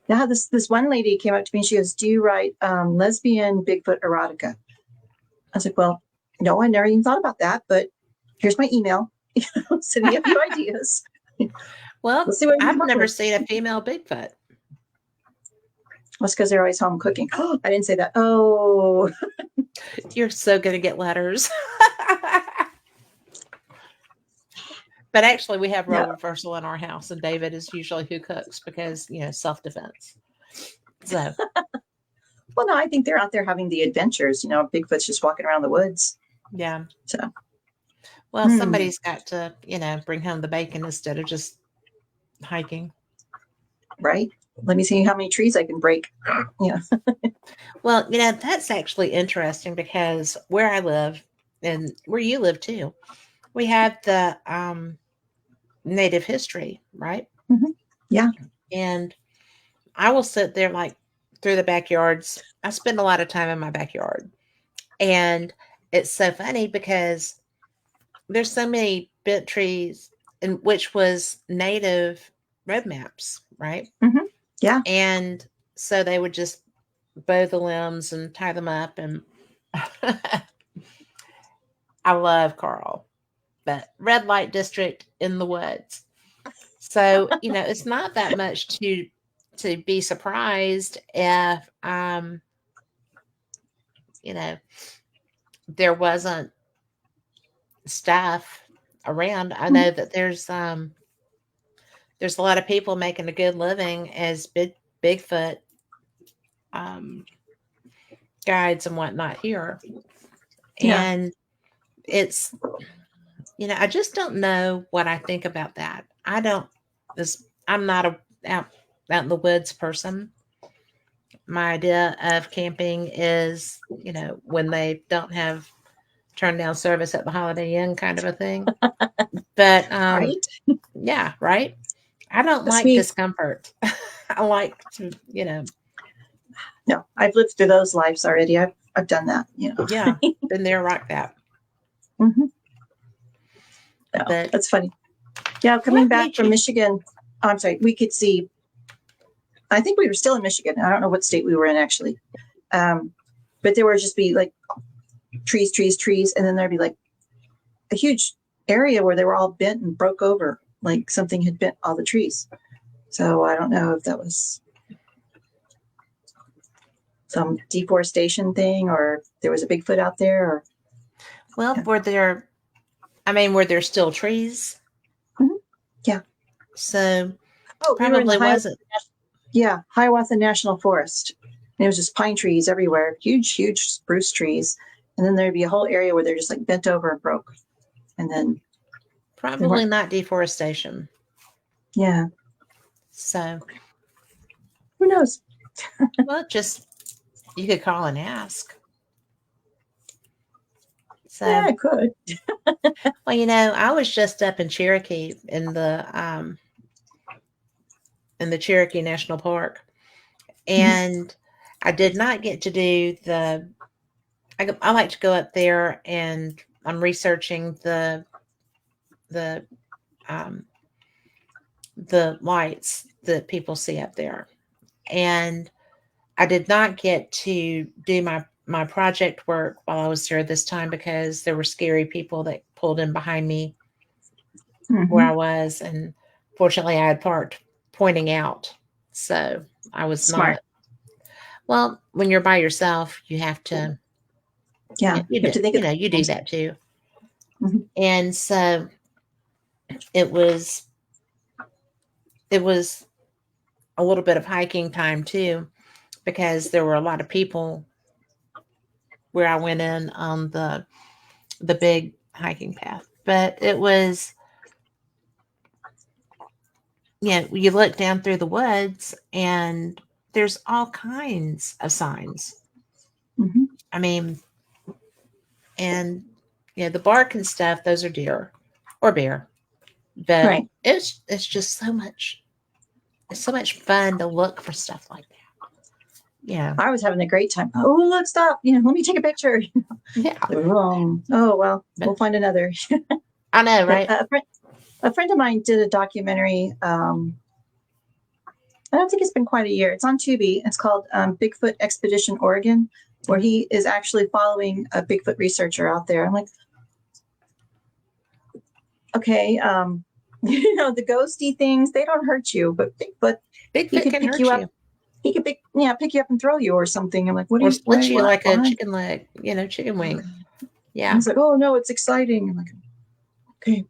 Yeah, this one lady came up to me and she goes, do you write lesbian Bigfoot erotica? I was like, well, no, I never even thought about that, but here's my email. Send me a few ideas. Well, I've never seen a female Bigfoot. That's because they're always home cooking. Oh, I didn't say that. Oh. You're so going to get letters. But actually, we have role reversal in our house, and David is usually who cooks because, self-defense. So. Well, no, I think they're out there having the adventures. Bigfoot's just walking around the woods. Yeah. So. Well, somebody's got to, bring home the bacon instead of just hiking. Right. Let me see how many trees I can break. Well, that's actually interesting because where I live, and where you live too, we have the native history, right? Hmm. Yeah. And I will sit there like through the backyards. I spend a lot of time in my backyard. And it's so funny because there's so many bent trees, and which was native road maps, right? Hmm. Yeah. And so they would just bow the limbs and tie them up. And I love Carl, but red light district in the woods. So, it's not that much to be surprised if you know, there wasn't stuff around. I Hmm. know that there's a lot of people making a good living as Bigfoot um guides and whatnot here. Yeah. And it's I just don't know what I think about that. I don't this I'm not a out in the woods person. My idea of camping is, when they don't have turn down service at the Holiday Inn kind of a thing. But Right. yeah, right. I don't That's like me. discomfort. I like to, No, I've lived through those lives already. I've done that. yeah, been there, rock that. Hmm. No, But that's funny. Yeah, coming what back made from you? Michigan. Oh, I'm sorry. We could see. I think we were still in Michigan. I don't know what state we were in actually. Um, but there would just be like trees, trees, trees, and then there'd be like a huge area where they were all bent and broke over, like something had bent all the trees. So I don't know if that was some deforestation thing or there was a Bigfoot out there. Or Well, yeah. were there still trees? Mhm. Yeah. So Oh, we were in the probably wasn't. Hiawatha National Forest. And it was just pine trees everywhere, huge, huge spruce trees. And then there'd be a whole area where they're just like bent over and broke. And then they Probably weren't. not deforestation. Yeah. So, Who knows? well, just you could call and ask. Yeah, So, I could. well, I was just up in Cherokee in the Cherokee National Park, Mhm. and I did not get to do the. I like to go up there, and I'm researching the um, the lights that people see up there, and I did not get to do my project work while I was there this time because there were scary people that pulled in behind me where I Mhm. was, and fortunately, I had parked pointing out, so I was Smart. not. Well, when you're by yourself, you have to. Yeah. You You have do. to think of You do things. that too, Mhm. and so it was. It was a little bit of hiking time too because there were a lot of people where I went in on the big hiking path. But it was, you look down through the woods and there's all kinds of signs. Mhm. I mean, and the bark and stuff, those are deer or bear. But Right. it's just it's so much fun to look for stuff like that. Yeah. I was having a great time. Oh, look, stop. Let me take a picture. Yeah. Oh, well, we'll But find another. I know, But right? a friend of mine did a documentary. I don't think it's been quite a year. It's on Tubi. It's called Bigfoot Expedition Oregon, where Mhm. he is actually following a Bigfoot researcher out there. I'm like, okay, the ghosty things, they don't hurt you, but Bigfoot, he Bigfoot could can pick you hurt up. you He could pick you up and throw you or something. I'm like, what are or you, split you like a why? chicken leg, chicken wing. And Yeah. he's like, oh no, it's exciting. I'm like, okay,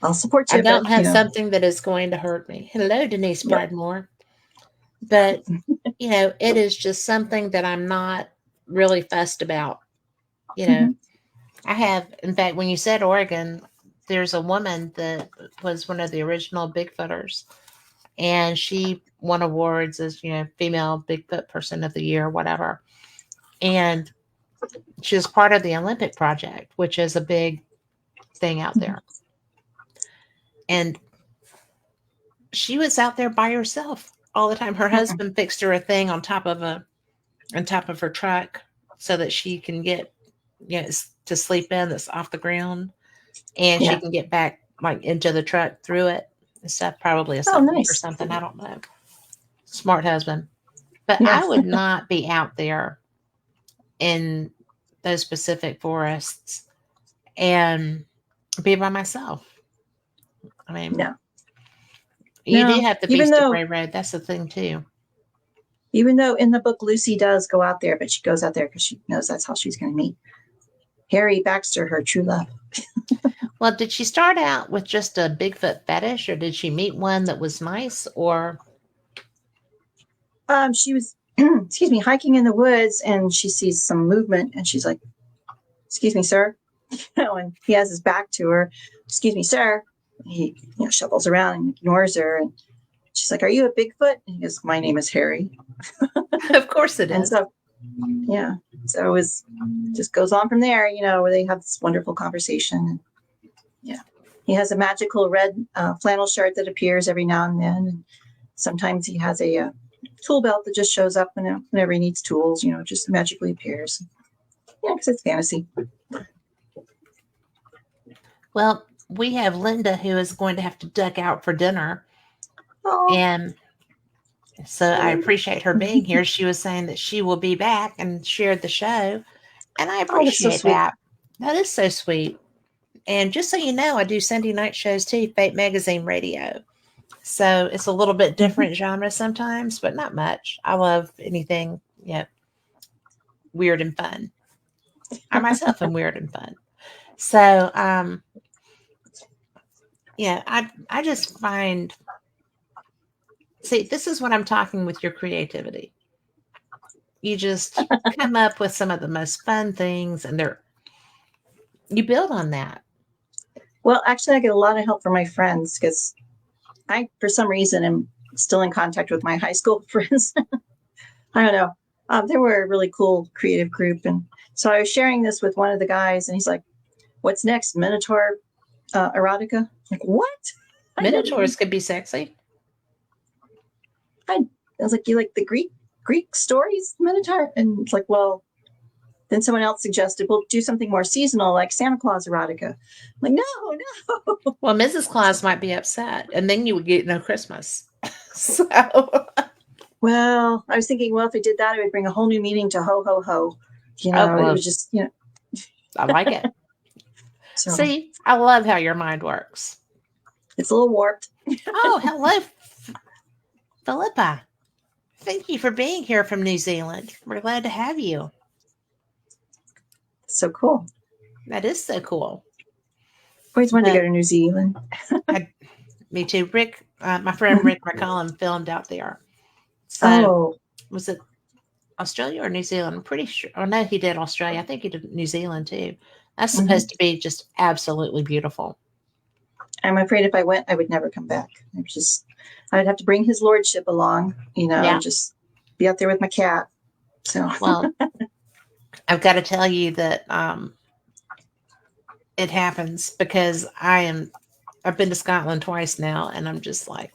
I'll support I you, but don't have something that is going to hurt me. Hello, Denise yep. Pridemore. But, it is just something that I'm not really fussed about. You know, Mhm. I have, in fact, when you said Oregon, there's a woman that was one of the original Bigfooters, and she won awards as, female Bigfoot person of the year, whatever. And she was part of the Olympic project, which is a big thing out there. And she was out there by herself all the time. Her husband fixed her a thing on top of her truck so that she can get, to sleep in that's off the ground, and she Yeah. can get back like into the truck through it and stuff. Probably a Oh, sunroof or nice. something. I don't know. Smart husband. But Yeah. I would not be out there in those Pacific forests and be by myself. I mean, No. you do No. have the Even beast of though prey road. That's the thing too. even though in the book Lucy does go out there, but she goes out there because she knows that's how she's going to meet Harry Baxter, her true love. Well, did she start out with just a Bigfoot fetish, or did she meet one that was nice? Or She was, excuse me, hiking in the woods, and she sees some movement, and she's like, "Excuse me, sir," and he has his back to her. "Excuse me, sir." He, shuffles around and ignores her, and she's like, "Are you a Bigfoot?" And he goes, "My name is Harry." of course it And is. so, yeah, so it was just goes on from there, where they have this wonderful conversation. And yeah, he has a magical red flannel shirt that appears every now and then, and sometimes he has a tool belt that just shows up whenever he needs tools. Just magically appears. Yeah, because it's fantasy. Well, we have Linda who is going to have to duck out for dinner, Oh, and so I appreciate her being here. She was saying that she will be back and shared the show, and I oh, that's so appreciate sweet. that. That is so sweet. And just so you know, I do Sunday night shows too, Fate Magazine Radio. So it's a little bit different genre sometimes, but not much. I love anything, weird and fun. I myself am weird and fun. So, I just find, see, this is what I'm talking with your creativity. You just come up with some of the most fun things, and you build on that. Well, actually, I get a lot of help from my friends because I, for some reason, am still in contact with my high school friends. I don't know. They were a really cool creative group. And so I was sharing this with one of the guys, and he's like, "What's next? Minotaur erotica?" I'm like, what? Minotaurs could be sexy. I was like, "You like the Greek stories, Minotaur?" And it's like, well, then someone else suggested, "We'll do something more seasonal, like Santa Claus erotica." I'm like, no, no. Well, Mrs. Claus might be upset, and then you would get no Christmas. So, Well, I was thinking, well, if I did that, it would bring a whole new meaning to ho, ho, ho. oh, It well, was just, I like it. so See, I love how your mind works. it's a little warped. Oh, hello, Philippa. Thank you for being here from New Zealand. We're glad to have you. So cool. That is so cool. Always wanted to go to New Zealand. Me too. Rick, my friend Rick McCollum filmed out there. So, Oh, was it Australia or New Zealand? I'm pretty sure. Oh, no, he did Australia. I think he did New Zealand too. That's supposed to be just absolutely beautiful. I'm afraid if I went, I would never come back. I'd have to bring his lordship along, just be out there with my cat. So, Well, I've got to tell you that it happens because I've been to Scotland twice now, and I'm just like,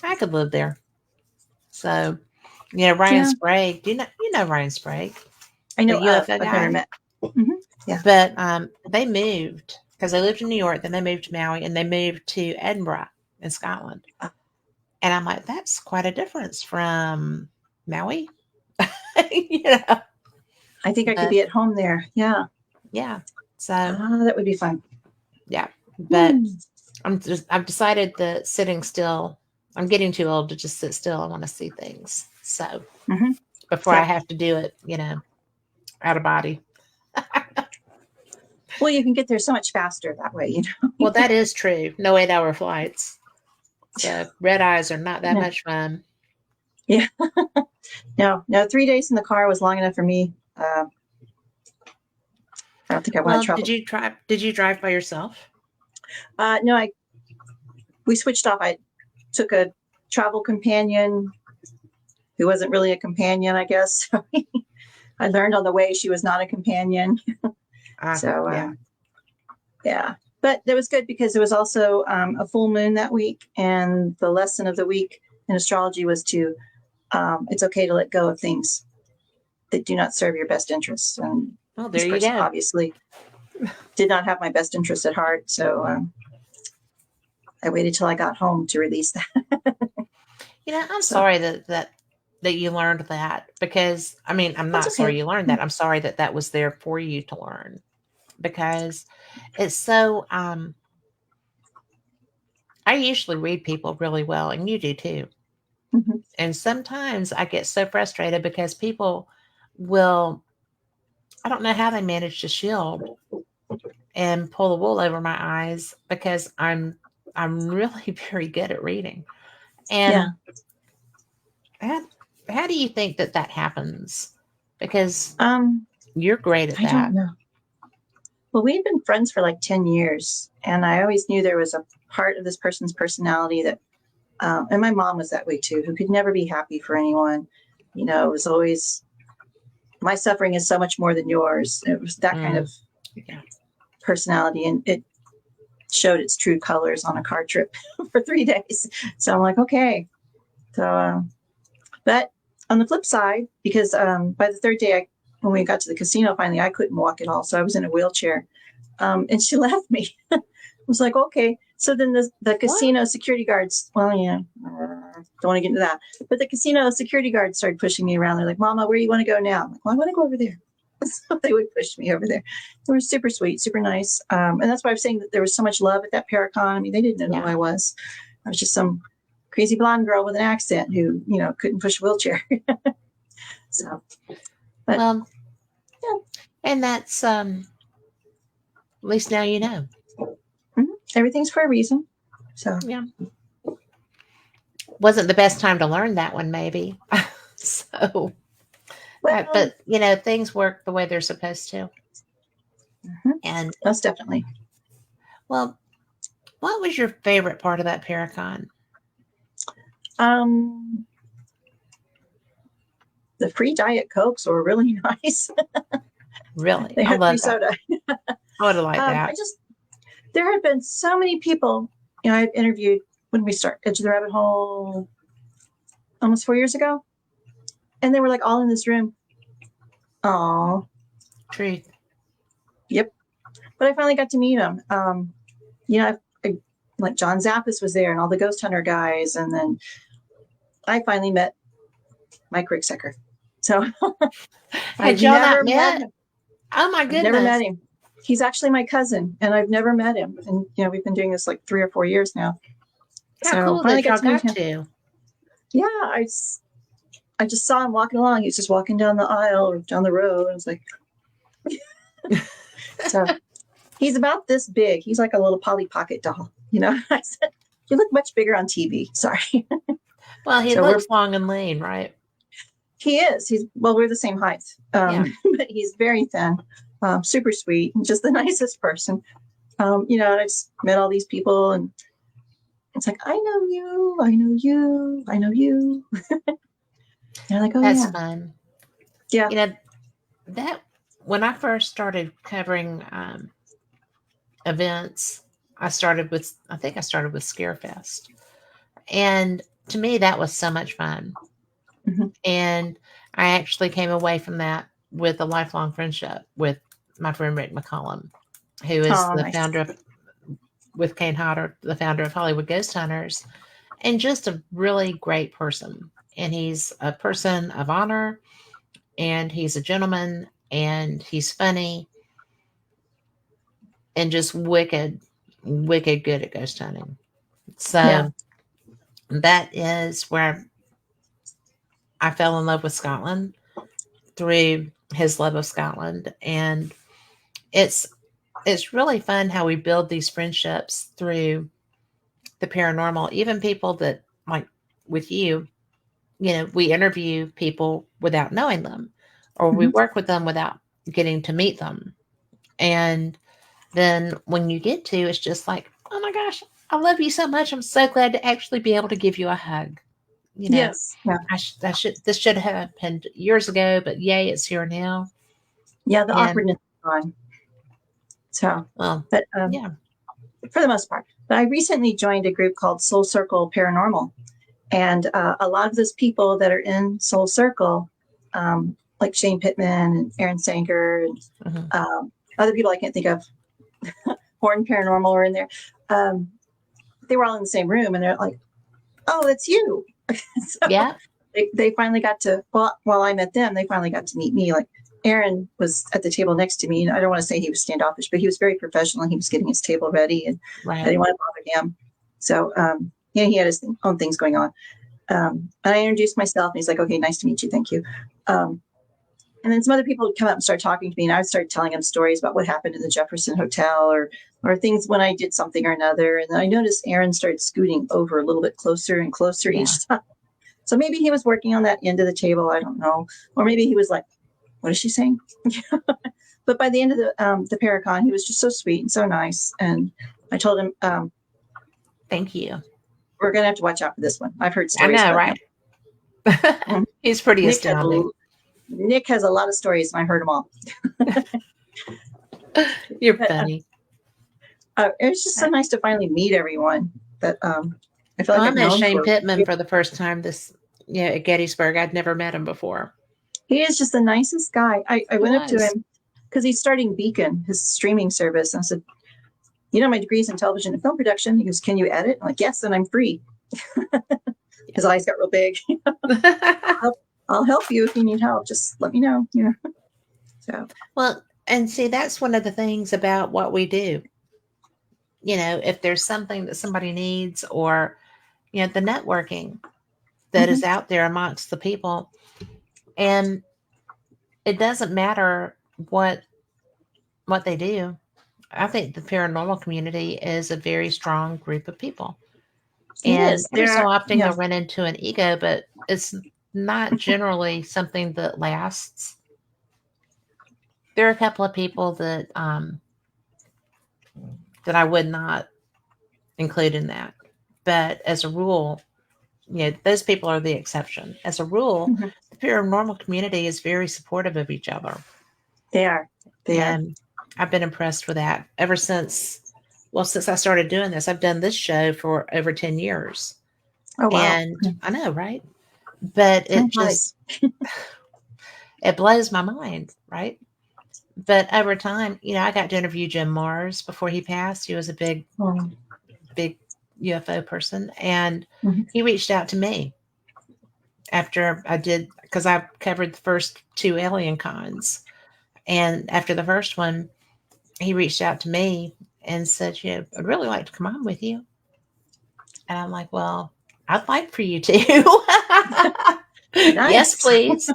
I could live there. So, Ryan yeah, Sprague. Do you know Ryan Sprague, I the know of, UFO I've never guy? met. Mhm. Yeah. But they moved because they lived in New York, then they moved to Maui, and they moved to Edinburgh in Scotland. And I'm like, that's quite a difference from Maui. Yeah. I think I could But be at home there. Yeah. yeah. So That would be fun. yeah. But Hmm. I've decided that sitting still, I'm getting too old to just sit still. I want to see things. So Mm-hmm. before I Yeah. have to do it, out of body. Well, you can get there so much faster that way. Well, that is true. No 8-hour flights. So red eyes are not that No. much fun. Yeah. No, 3 days in the car was long enough for me. I don't think I want Well, to travel. Did you drive by yourself? No, we switched off. I took a travel companion who wasn't really a companion, I guess. I learned on the way she was not a companion. Ah, So yeah. yeah, but that was good because it was also a full moon that week, and the lesson of the week in astrology was to it's okay to let go of things that do not serve your best interests. And Oh, this there you person go. obviously did not have my best interests at heart, so I waited till I got home to release that. I'm So sorry that you learned that, because I mean, I'm that's not okay. sorry you learned that. I'm sorry that that was there for you to learn, because it's so I usually read people really well, and you do too. Mm-hmm. And sometimes I get so frustrated because people will, I don't know how they manage to shield and pull the wool over my eyes, because I'm really very good at reading. Yeah. And how, how do you think that that happens? Because Um, you're great at I don't that. know. Well, we've been friends for like 10 years, and I always knew there was a part of this person's personality that, and my mom was that way too, who could never be happy for anyone. It was always, my suffering is so much more than yours. It was that kind of Yeah. personality, and it showed its true colors on a car trip for 3 days. So I'm like, okay. So, but on the flip side, because by the third day, when we got to the casino, finally, I couldn't walk at all. So I was in a wheelchair, and she left me. I was like, okay. So then the What? casino security guards, well, yeah, don't want to get into that. But the casino security guards started pushing me around. They're like, Mama, where do you want to go now? I'm like, well, I want to go over there. So they would push me over there. They were super sweet, super nice. And that's why I was saying that there was so much love at that Paracon. I mean, they didn't know who Yeah. I was. I was just some crazy blonde girl with an accent who, couldn't push a wheelchair. So, but Well, yeah, and that's at least now you know. everything's for a reason. So, Yeah. Wasn't the best time to learn that one, maybe. So, well, but things work the way they're supposed to. And most definitely. well, what was your favorite part of that Paracon? Um, the free Diet Cokes were really nice. Really, They I had free love that. soda. I would have liked I that. just, there had been so many people, I've interviewed when we start Edge of the Rabbit Hole almost 4 years ago. And they were like all in this room. Oh, Truth. yep. But I finally got to meet them. Like John Zappis was there and all the ghost hunter guys. And then I finally met Mike Ricksecker. So Had I've y'all not never met met? him. Oh my I've never goodness. met him. He's actually my cousin, and I've never met him. And we've been doing this like 3 or 4 years now. How So cool finally that got y'all to meet got him. to. Yeah, I just saw him walking along. He's just walking down the aisle or down the road. I was like, so he's about this big. He's like a little Polly Pocket doll. I said, you look much bigger on TV. Sorry. Well, he So looks long and lean, right? he is. We're the same height, Yeah. but he's very thin, super sweet, and just the nicest person. And I just met all these people, and it's like, I know you, I know you, I know you. They're like, oh That's yeah, fun. yeah. You know, that when I first started covering events, I think I started with Scarefest. And to me, that was so much fun. Mhm. And I actually came away from that with a lifelong friendship with my friend Rick McCollum, who is Oh, the nice. founder of, with Kane Hodder, the founder of Hollywood Ghost Hunters, and just a really great person. And he's a person of honor, and he's a gentleman, and he's funny, and just wicked, wicked good at ghost hunting. Yeah, So that is where I fell in love with Scotland, through his love of Scotland. And it's it's really fun how we build these friendships through the paranormal. Even people that, like with you, we interview people without knowing them, or we hmm work with them without getting to meet them. And then when you get to, it's just like, oh my gosh, I love you so much. I'm so glad to actually be able to give you a hug. you know, Yes. Yeah. this should have happened years ago, but yay, it's here now. Yeah. The And awkwardness is gone. So, well, but yeah. for the most part. But I recently joined a group called Soul Circle Paranormal. And a lot of those people that are in Soul Circle, like Shane Pittman and Aaron Sanger and Hmm. other people I can't think of, Horn Paranormal were in there. Um, they were all in the same room, and they're like, "Oh, that's you." So Yeah. they finally got to. Well, while I met them, they finally got to meet me. Like Aaron was at the table next to me, and I don't want to say he was standoffish, but he was very professional. He was getting his table ready, and I Right. didn't want to bother him. So he had his own things going on. And I introduced myself, and he's like, "Okay, nice to meet you, thank you." Um, and then some other people would come up and start talking to me, and I would start telling them stories about what happened in the Jefferson Hotel, or things when I did something or another. And then I noticed Aaron started scooting over a little bit closer and closer Yeah. each time. So maybe he was working on that end of the table. I don't know, or maybe he was like, "What is she saying?" But by the end of the Paracon, he was just so sweet and so nice. And I told him, Thank you. "We're gonna have to watch out for this one. I've heard I stories know, about him." right? Mhm. He's pretty Nick has astounding. Nick has a lot of stories, and I heard them all. You're But funny. it was just so nice to finally meet everyone that I feel Oh, like I I've met known Shane for. Pittman for the first time at Gettysburg. I'd never met him before. He is just the nicest guy. I He went up to was. him because he's starting Beacon, his streaming service. And I said, "My degree's in television and film production." He goes, "Can you edit?" I'm like, "Yes, and I'm free." His eyes got real big. I'll help you if you need help. Just let me know. So. Well, and see, that's one of the things about what we do. If there's something that somebody needs, or, the networking that Mm-hmm, is out there amongst the people. And it doesn't matter what they do. I think the paranormal community is a very strong group of people. it And is. every There so are. often Yeah. you'll run into an ego, but it's not generally something that lasts. There are a couple of people that I would not include in that. But as a rule, those people are the exception. As a rule, Mm-hmm. the paranormal community is very supportive of each other. They are. They are. And I've been impressed with that ever since I started doing this. I've done this show for over 10 years. Oh wow. And I know, right? But Time flies. it blows my mind, right? But over time, I got to interview Jim Mars before he passed. He was a Oh. big UFO person. And Mm-hmm. he reached out to me after I did, because I covered the first two alien cons. And after the first one, he reached out to me and said, I'd really like to come on with you. And I'm like, well, I'd like for you to. Yes, Nice. please.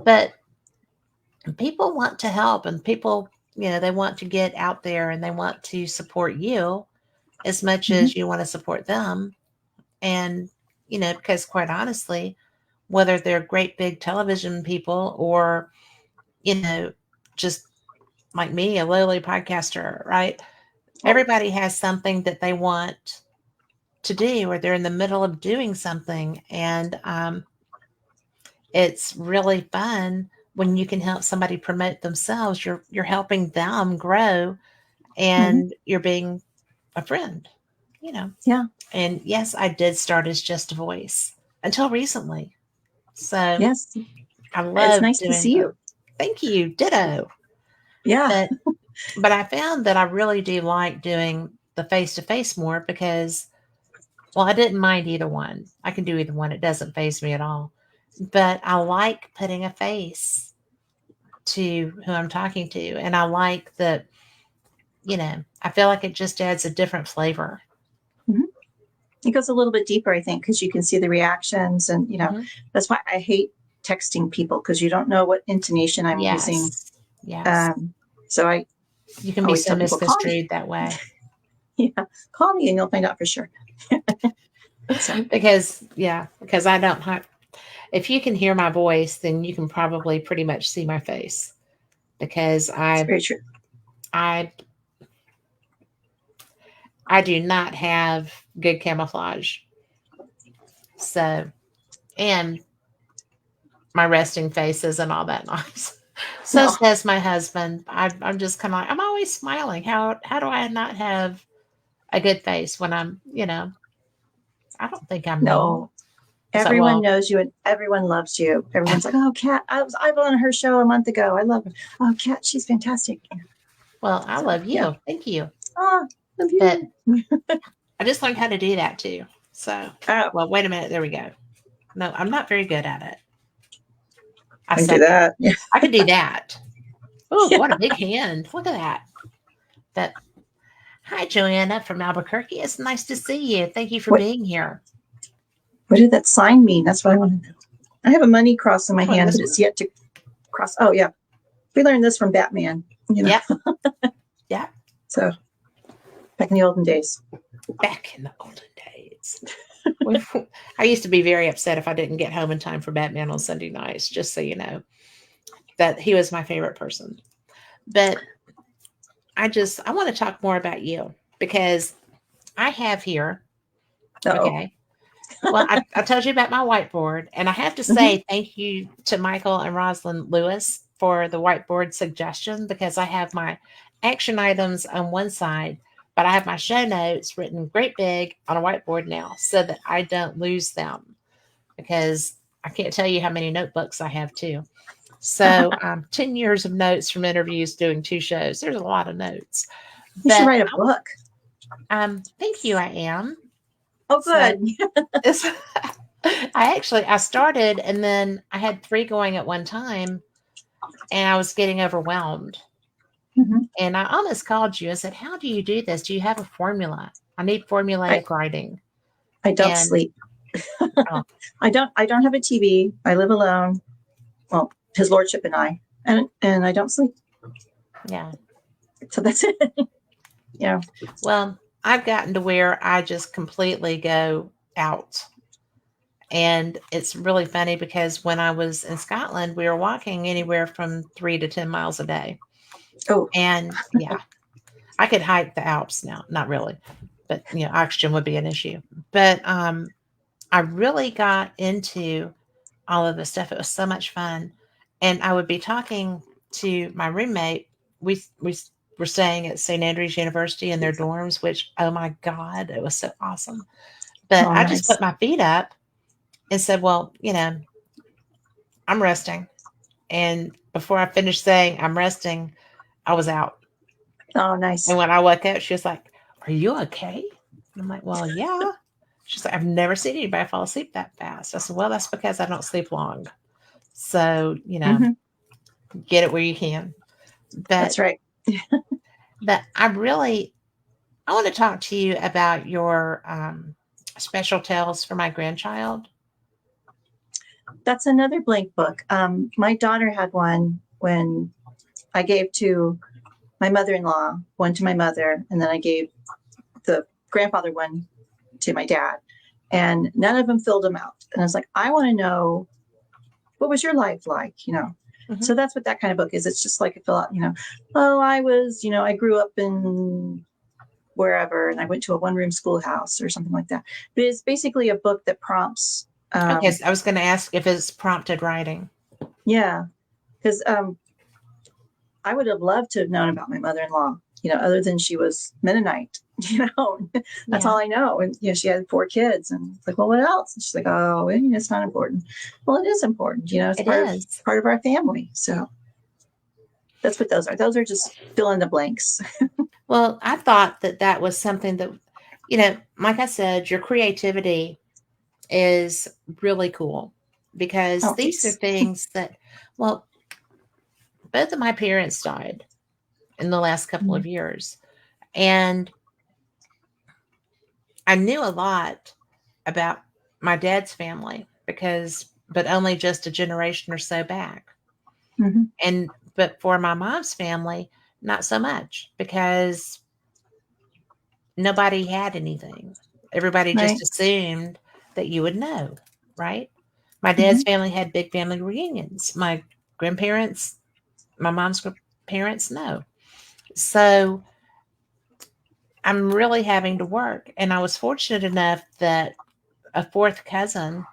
But people want to help, and people, they want to get out there and they want to support you as much Mm-hmm. as you want to support them. And, because quite honestly, whether they're great big television people or, just like me, a lowly podcaster, right? Oh. Everybody has something that they want to do, or they're in the middle of doing something. And it's really fun when you can help somebody promote themselves. You're helping them grow, Mm-hmm. and you're being a friend, you know. Yeah. And yes, I did start as just a voice until recently. So Yes. I It's love nice to doing see the you. thank you, ditto. Yeah. But I found that I really do like doing the face to face more because, well, I didn't mind either one. I can do either one. It doesn't faze me at all. But I like putting a face to who I'm talking to. And I like that, I feel like it just adds a different flavor. Mm-hmm. It goes a little bit deeper, I think, because you can see the reactions, and Hmm. that's why I hate texting people, because you don't know what intonation I'm using. Yes. Yes. So I You can be always so tell people, call me. misconstrued that way. Yeah, call me and you'll find out for sure. So because I don't have, if you can hear my voice, then you can probably pretty much see my face because it's very true. I I do not have good camouflage. So And my resting face isn't all that nice. So No, says my husband. I'm just kind of like, I'm always smiling. How do I not have a good face when I'm, I don't think I'm mean. no. It's like, Everyone well, knows you and everyone loves you. Everyone's like, oh, Kat, I was on her show a month ago. I love her. Oh, Kat, she's fantastic. well, I So love yeah. you. Thank you. Oh, love But you. I just learned how to do that too. So, Oh, well, wait a minute. There we go. No, I'm not very good at it. I I do suck at it. that. Yeah. I can do that. Oh, Yeah. what a big hand. Look at that. But hi, Joanna from Albuquerque. It's nice to see you. Thank you for What being here. what did that sign mean? That's what I want to know. I have a money cross in my Oh, hand, this but one. it's yet to cross. Oh yeah. We learned this from Batman, Yep. Yep. So back in the olden days. Back in the olden days. I used to be very upset if I didn't get home in time for Batman on Sunday nights, just so you know that he was my favorite person. But I want to talk more about you because I have here, Oh. okay. Well, I told you about my whiteboard, and I have to Hmm. say thank you to Michael and Rosalind Lewis for the whiteboard suggestion because I have my action items on one side, but I have my show notes written great big on a whiteboard now so that I don't lose them because I can't tell you how many notebooks I have too. So, 10 years of notes from interviews doing two shows. There's a lot of notes. You should But write a book. thank you, I am. Oh, So, good. it's, I started and then I had three going at one time and I was getting overwhelmed. Hmm. And I almost called you and said, how do you do this? Do you have a formula? I need I formulaic writing. I don't And sleep. oh, I don't have a TV. I live alone. Well, his lordship and I, and I don't sleep. yeah. So that's it. Yeah. Well, I've gotten to where I just completely go out. And it's really funny because when I was in Scotland, we were walking anywhere from 3 to 10 miles a day. Oh, And yeah, I could hike the Alps now, not really, but oxygen would be an issue. But I really got into all of this stuff. It was so much fun. And I would be talking to my roommate. We were staying at St. Andrews University in their dorms, which, oh my God, it was so awesome. But oh, I just nice. put my feet up and said, well, I'm resting. And before I finished saying I'm resting, I was out. Oh, And nice. when I woke up, she was like, are you okay? And I'm like, well, yeah. She's like, I've never seen anybody fall asleep that fast. I said, well, that's because I don't sleep long. So, Hmm. get it where you can. But That's right. but I want to talk to you about your special tales for my grandchild. That's another blank book. My daughter had one when I gave to my mother-in-law, one to my mother, and then I gave the grandfather one to my dad, and none of them filled them out. And I was like, I want to know, what was your life like? Hmm. So that's what that kind of book is. It's just like a fill out. Oh, I grew up in wherever, and I went to a one-room schoolhouse or something like that. But it's basically a book that prompts. Okay, so I was going to ask if it's prompted writing. Yeah, because I would have loved to have known about my mother-in-law, other than she was Mennonite, that's Yeah, all I know. And, she had 4 kids, and it's like, well, what else? And she's like, oh, it's not important. Well, it is important. It's it part of, is. part of our family. So that's what those are. Those are just fill in the blanks. Well, I thought that that was something that, like I said, your creativity is really cool because Oh, these are thanks. things that, well, both of my parents died in the last couple of years. And I knew a lot about my dad's family but only just a generation or so back. Mm-hmm. But for my mom's family, not so much because nobody had anything. Everybody just Right. assumed that you would know, right? My Mm-hmm. dad's family had big family reunions. My grandparents, my mom's parents, no. So I'm really having to work. And I was fortunate enough that a fourth cousin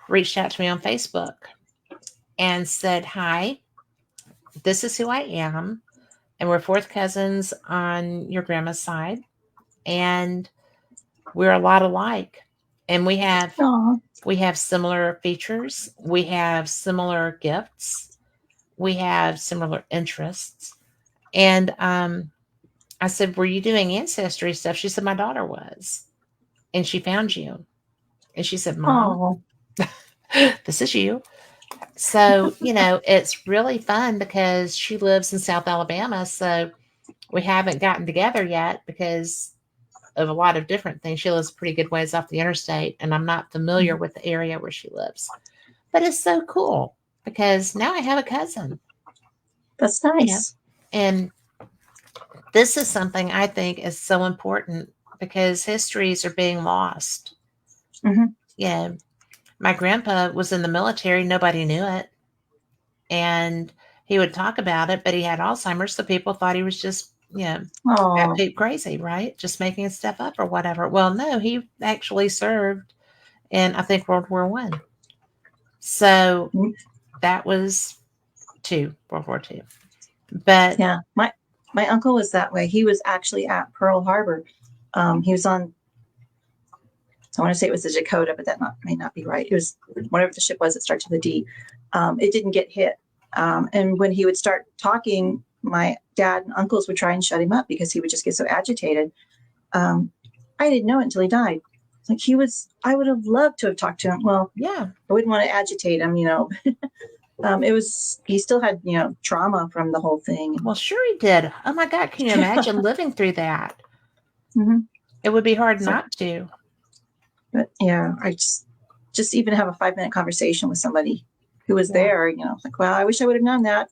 reached out to me on Facebook and said, "Hi, this is who I am, and we're fourth cousins on your grandma's side, and we're a lot alike, and Oh, we have similar features, we have similar gifts, we have similar interests." And I said, "Were you doing ancestry stuff?" She said, "My daughter was, and she found you." And she said, "Mom, oh, this is you." So, it's really fun because she lives in South Alabama. So we haven't gotten together yet because of a lot of different things. She lives a pretty good ways off the interstate, and I'm not familiar mhm. with the area where she lives. But it's so cool because now I have a cousin, That's you know, nice. and this is something I think is so important because histories are being lost. Hmm. Yeah, my grandpa was in the military, nobody knew it. And he would talk about it, but he had Alzheimer's, so people thought he was just, Oh, batshit crazy, right? Just making stuff up or whatever. Well, no, he actually served in, I think, World War I. So mm, that was World War II. But yeah. My uncle was that way. He was actually at Pearl Harbor. He was on. I want to say it was the Dakota, but may not be right. It was whatever the ship was. It starts with a D. It didn't get hit. And when he would start talking, my dad and uncles would try and shut him up because he would just get so agitated. Um, I didn't know it until he died. Like he was, I would have loved to have talked to him. Well, yeah, I wouldn't want to agitate him, It was, he still had, trauma from the whole thing. well, sure he did. Oh my God, can you imagine living through that? Hmm. It would be hard So, not to. but yeah, I just even have a 5-minute conversation with somebody who was Yeah, there, like, well, I wish I would have known that,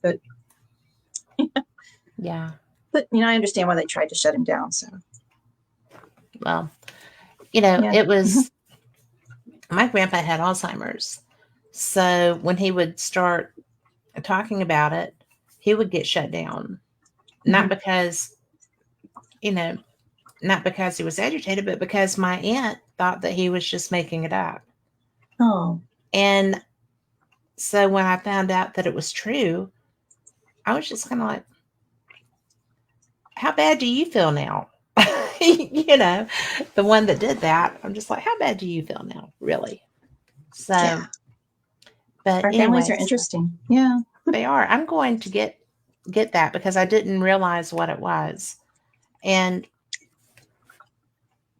yeah. I understand why they tried to shut him down. So Well, yeah. it Hmm. was my grandpa had Alzheimer's. So when he would start talking about it, he would get shut down. Not Hmm. because, you know, not because he was agitated, but because my aunt thought that he was just making it up. Oh, And so when I found out that it was true, I was just kind of like, how bad do you feel now? The one that did that, I'm just like, how bad do you feel now, really? So, yeah. but Our families are anyways, interesting. Yeah. they are. I'm going to get that because I didn't realize what it was. And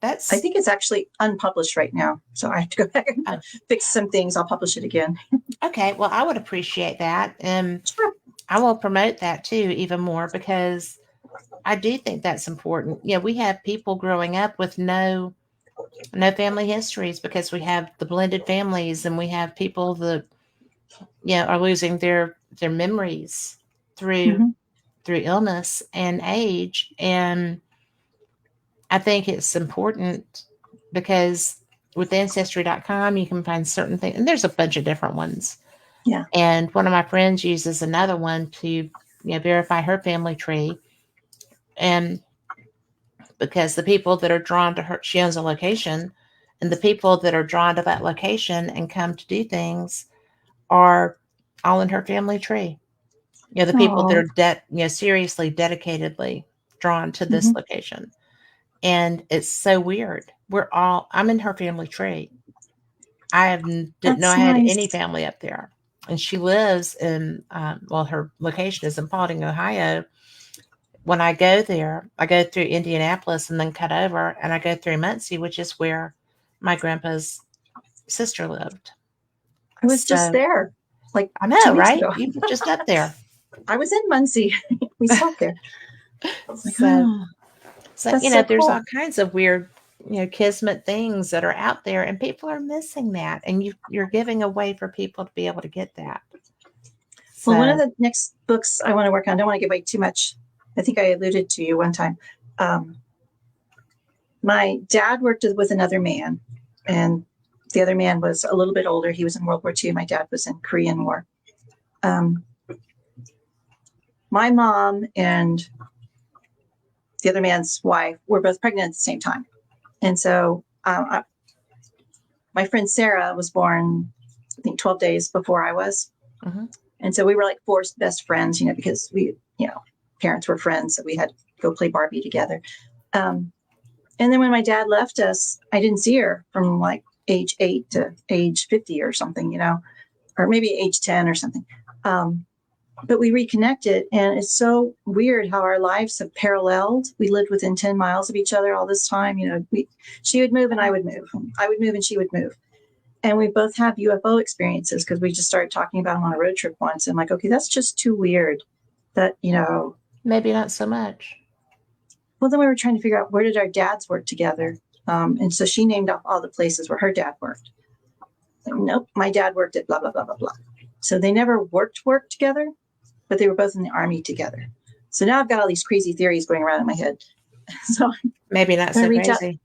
I that's think it's actually unpublished right now. So I have to go back and oh, fix some things. I'll publish it again. okay. Well, I would appreciate that. And Sure. I will promote that too, even more because I do think that's important. Yeah, we have people growing up with no family histories because we have the blended families and we have people that are losing their memories through Hmm. through illness and age. And I think it's important because with ancestry.com you can find certain things, and there's a bunch of different ones. Yeah. And one of my friends uses another one to verify her family tree. And because the people that are drawn to her, she owns a location, and the people that are drawn to that location and come to do things are all in her family tree. The people that Oh. are seriously, dedicatedly drawn to this Hmm. location. And it's so weird. I'm in her family tree. Didn't know That's I had any nice. family up there. And she lives in, her location is in Paulding, Ohio. When I go there, I go through Indianapolis and then cut over, and I go through Muncie, which is where my grandpa's sister lived. I was just So there like I 2 know, weeks right? ago. You were just up there. I was in Muncie. We stopped there. Like, So, that's so there's all cool. kinds of weird, kismet things that are out there, and people are missing that, and you're giving a way for people to be able to get that. Well, one of So, the next books I want to work on, I don't want to give away too much. I think I alluded to you one time. Um, my dad worked with another man, and the other man was a little bit older. He was in World War II. My dad was in Korean War. Um, my mom and the other man's wife were both pregnant at the same time. And so my friend Sarah was born I think 12 days before I was. Mm-hmm. And so we were like forced best friends, because we, parents were friends. So we had to go play Barbie together. And then when my dad left us, I didn't see her from like age 8 to age 50 or something, or maybe age 10 or something. But we reconnected, and it's so weird how our lives have paralleled. We lived within 10 miles of each other all this time. She would move and I would move. I would move and she would move. And we both have UFO experiences because we just started talking about them on a road trip once. And I'm like, okay, that's just too weird that, Maybe not so much. Well, then we were trying to figure out where did our dads work together. And so she named off all the places where her dad worked. Like, nope, my dad worked at blah, blah, blah, blah, blah. So they never worked together, but they were both in the Army together. So now I've got all these crazy theories going around in my head. So maybe not so crazy.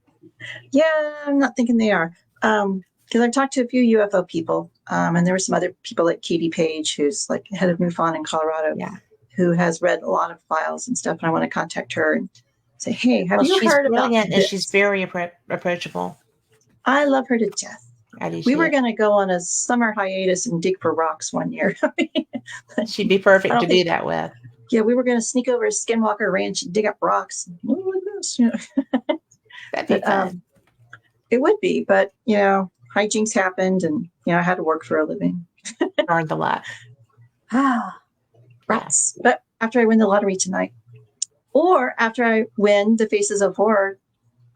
Yeah, I'm not thinking they are. Because I've talked to a few UFO people, and there were some other people like Katie Page, who's like head of MUFON in Colorado, who has read a lot of files and stuff. And I want to contact her and say, hey, have you heard about this? And she's very approachable. I love her to death. We were going to go on a summer hiatus and dig for rocks one year. She'd be perfect to do that with. Yeah, we were going to sneak over to Skinwalker Ranch and dig up rocks. That'd be fun. It would be, but hijinks happened, and I had to work for a living. Learned a lot. Rats. But after I win the lottery tonight, or after I win the Faces of Horror,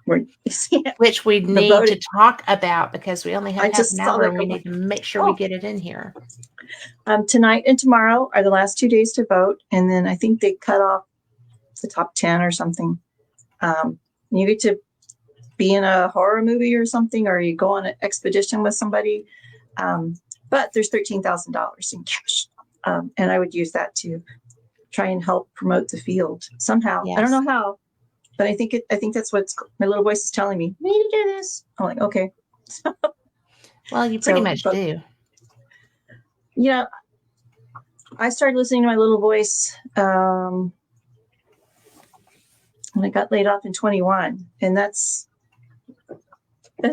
which we need to talk about because we only have half an hour and we need to make sure we get it in here. Tonight and tomorrow are the last 2 days to vote, and then I think they cut off the top 10 or something. You get to be in a horror movie or something, or you go on an expedition with somebody. But there's $13,000 in cash. And I would use that to try and help promote the field somehow. Yes. I don't know how, but I think that's what my little voice is telling me. You need to do this. I'm like, okay. Well, you pretty much do. I started listening to my little voice when I got laid off in 21. And that's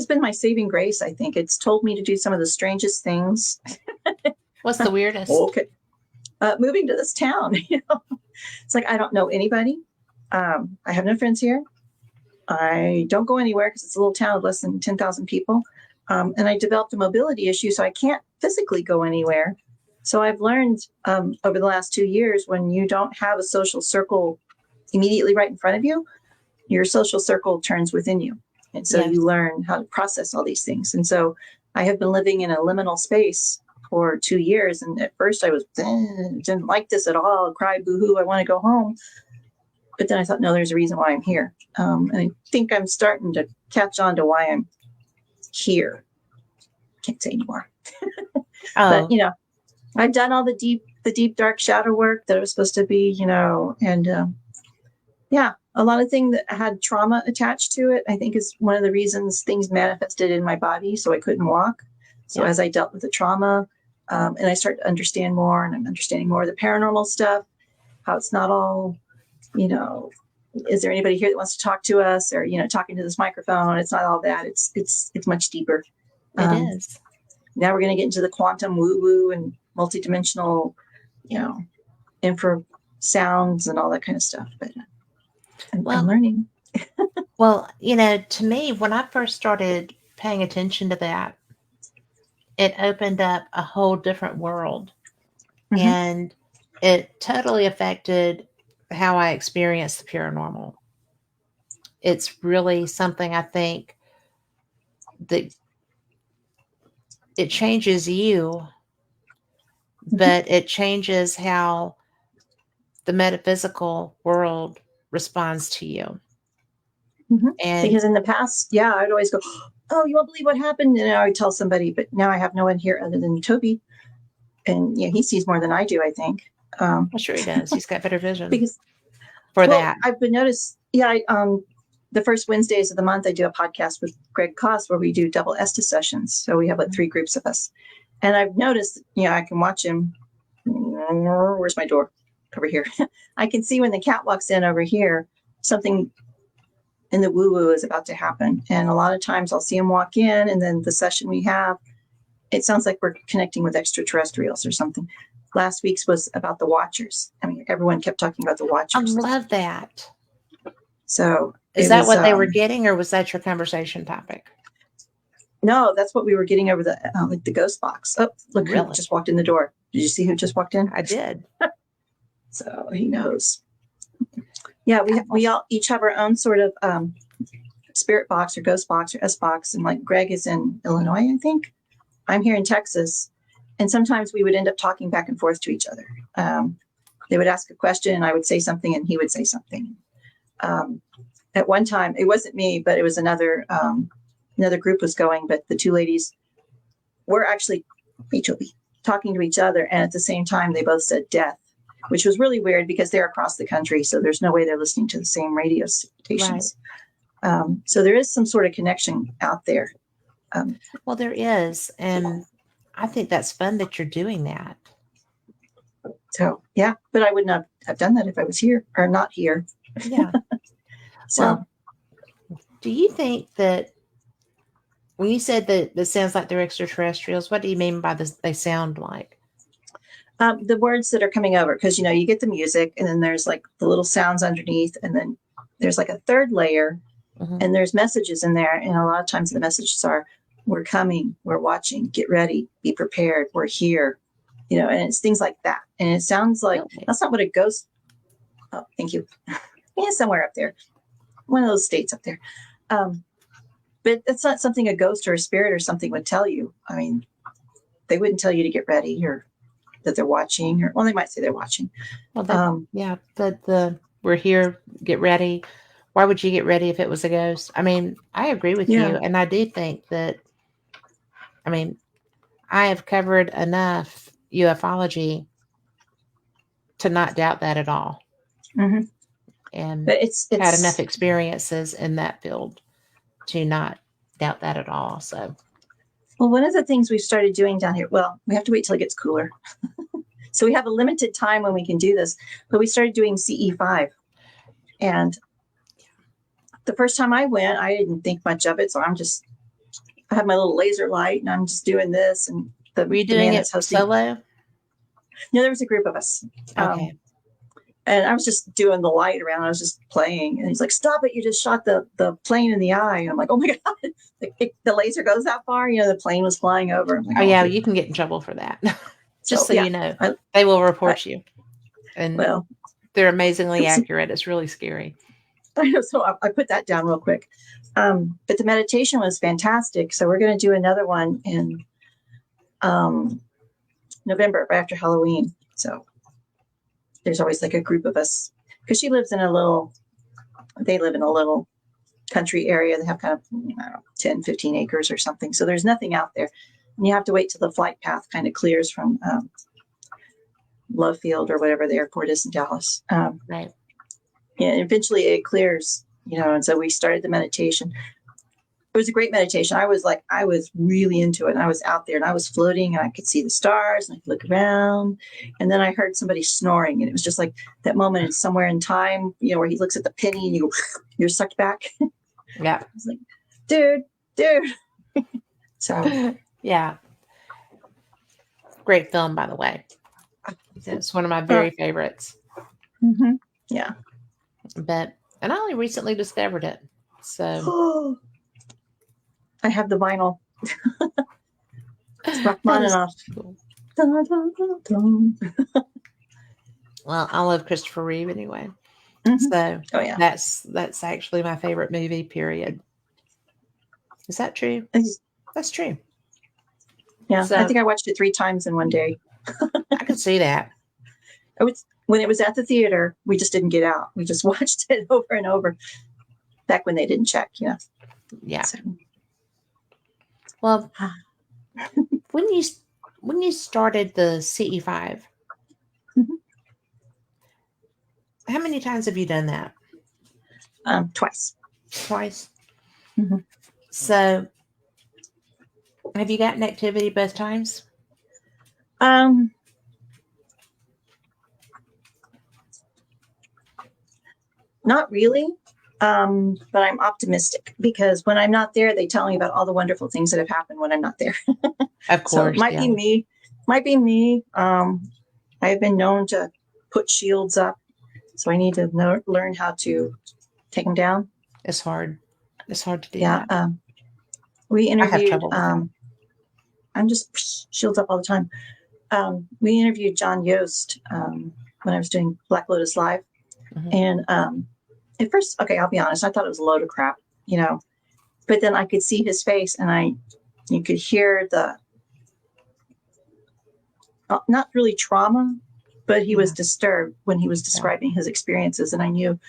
been my saving grace, I think. It's told me to do some of the strangest things. What's the weirdest? Okay. Moving to this town. It's like I don't know anybody. I have no friends here. I don't go anywhere because it's a little town of less than 10,000 people. And I developed a mobility issue, so I can't physically go anywhere. So I've learned over the last 2 years, when you don't have a social circle immediately right in front of you, your social circle turns within you. And so you learn how to process all these things. And so I have been living in a liminal space for 2 years. And at first I didn't like this at all. Cried, boo-hoo, I want to go home. But then I thought, no, there's a reason why I'm here. And I think I'm starting to catch on to why I'm here. Can't say anymore. But, I've done all the deep, dark shadow work that it was supposed to be, and a lot of things that had trauma attached to it, I think is one of the reasons things manifested in my body. So I couldn't walk. So as I dealt with the trauma, and I started to understand more, and I'm understanding more of the paranormal stuff, how it's not all, is there anybody here that wants to talk to us, or, talking to this microphone? It's not all that. It's much deeper. It is. Now we're going to get into the quantum woo-woo and multidimensional, infra sounds and all that kind of stuff. But I'm learning. Well, to me, when I first started paying attention to that, it opened up a whole different world. Mm-hmm. And it totally affected how I experienced the paranormal. It's really something I think that it changes you, but it changes how the metaphysical world responds to you. Mm-hmm. And because in the past, I'd always go, oh, you won't believe what happened. And I would tell somebody, but now I have no one here other than Toby. And he sees more than I do, I think. I'm sure he does. He's got better vision that. I've been noticed. The first Wednesdays of the month, I do a podcast with Greg Koss where we do double Estes sessions. So we have like 3 groups of us. And I've noticed, I can watch him. Where's my door? Over here. I can see when the cat walks in over here, something in the woo-woo is about to happen. And a lot of times I'll see him walk in, and then the session we have, it sounds like we're connecting with extraterrestrials or something. Last week's was about the Watchers. I mean, everyone kept talking about the I Watchers. love that. So Is it that was, what they were getting, or was that your conversation topic? no, that's what we were getting over the like the ghost box. Oh, look who Really? just walked in the door. Did you see who just walked in? I did. So he knows. Yeah, we all each have our own sort of spirit box or ghost box or S box, and like Greg is in Illinois, I think. I'm here in Texas, and sometimes we would end up talking back and forth to each other. They would ask a question, and I would say something, and he would say something. At one time, it wasn't me, but it was another group was going, but the two ladies were actually talking to each other, and at the same time, they both said death, which was really weird because they're across the country, so there's no way they're listening to the same radio stations. Right. So there is some sort of connection out there. Well, there is, and I think that's fun that you're doing that. So, yeah, but I would not have done that if I was here or not here. Yeah. So, well, do you think that when you said that this sounds like they're extraterrestrials, what do you mean by this? They sound like? The words that are coming over, because, you know, you get the music and then there's like the little sounds underneath, and then there's like a third layer, and there's messages in there. And a lot of times the messages are, we're coming, we're watching, get ready, be prepared, we're here, you know, and it's things like that. And it sounds like, that's not what a ghost, oh, thank you. Yeah, somewhere up there, one of those states up there. But that's not something a ghost or a spirit or something would tell you. I mean, they wouldn't tell you to get ready or that they're watching, or, well, they might say they're watching. Well, yeah, but we're here, get ready. Why would you get ready if it was a ghost? I mean, I agree with you. And I do think that, I mean, I have covered enough ufology to not doubt that at all. Mm-hmm. And but it's had enough experiences in that field to not doubt that at all. So, well, one of the things we've started doing down here, well, we have to wait till it gets cooler. So we have a limited time when we can do this, but we started doing CE5. And the first time I went, I didn't think much of it. So I have my little laser light and I'm just doing this. And were you doing it solo? No, there was a group of us. Okay. And I was just doing the light around. I was just playing. And he's like, stop it. You just shot the plane in the eye. And I'm like, oh my God, the laser goes that far. You know, the plane was flying over. I'm like, oh yeah, you can get in trouble for that. Just so you know, they will report you. And they're amazingly accurate. It's really scary. So I put that down real quick. But the meditation was fantastic. So we're going to do another one in November, right after Halloween. So there's always like a group of us, because they live in a little country area. They have kind of, I don't know, 10, 15 acres or something. So there's nothing out there. And you have to wait till the flight path kind of clears from Love Field or whatever the airport is in Dallas. Right. And eventually it clears, you know, and so we started the meditation. It was a great meditation. I was really into it. And I was out there and I was floating and I could see the stars and I could look around. And then I heard somebody snoring. And it was just like that moment it's somewhere in time, you know, where he looks at the penny and you're sucked back. Yeah. I was like, dude. So, yeah. Great film, by the way. It's one of my very favorites. Mm-hmm. Yeah. And I only recently discovered it. So I have the vinyl. It's Rachmaninoff. Cool. Well, I love Christopher Reeve anyway. Mm-hmm. So that's actually my favorite movie, period. Is that true? That's true. Yeah. So, I think I watched it 3 times in one day. I could see that. When it was at the theater, we just didn't get out. We just watched it over and over. Back when they didn't check, you know. Yeah. So. Well, when you started the CE5, mm-hmm. How many times have you done that? Twice. Twice. Mm-hmm. So, have you gotten activity both times? Not really. But I'm optimistic because when I'm not there, they tell me about all the wonderful things that have happened when I'm not there. Of So it course, might yeah. be me. Might be me. I've been known to put shields up, so I need to learn how to take them down. It's hard. It's hard to do Yeah. that. We I have interviewed. trouble with it. I'm just shields up all the time. We interviewed John Yost when I was doing Black Lotus Live, Mhm. and at first, okay, I'll be honest, I thought it was a load of crap, but then I could see his face, and you could hear the not really trauma, but he was disturbed when he was describing his experiences, and I knew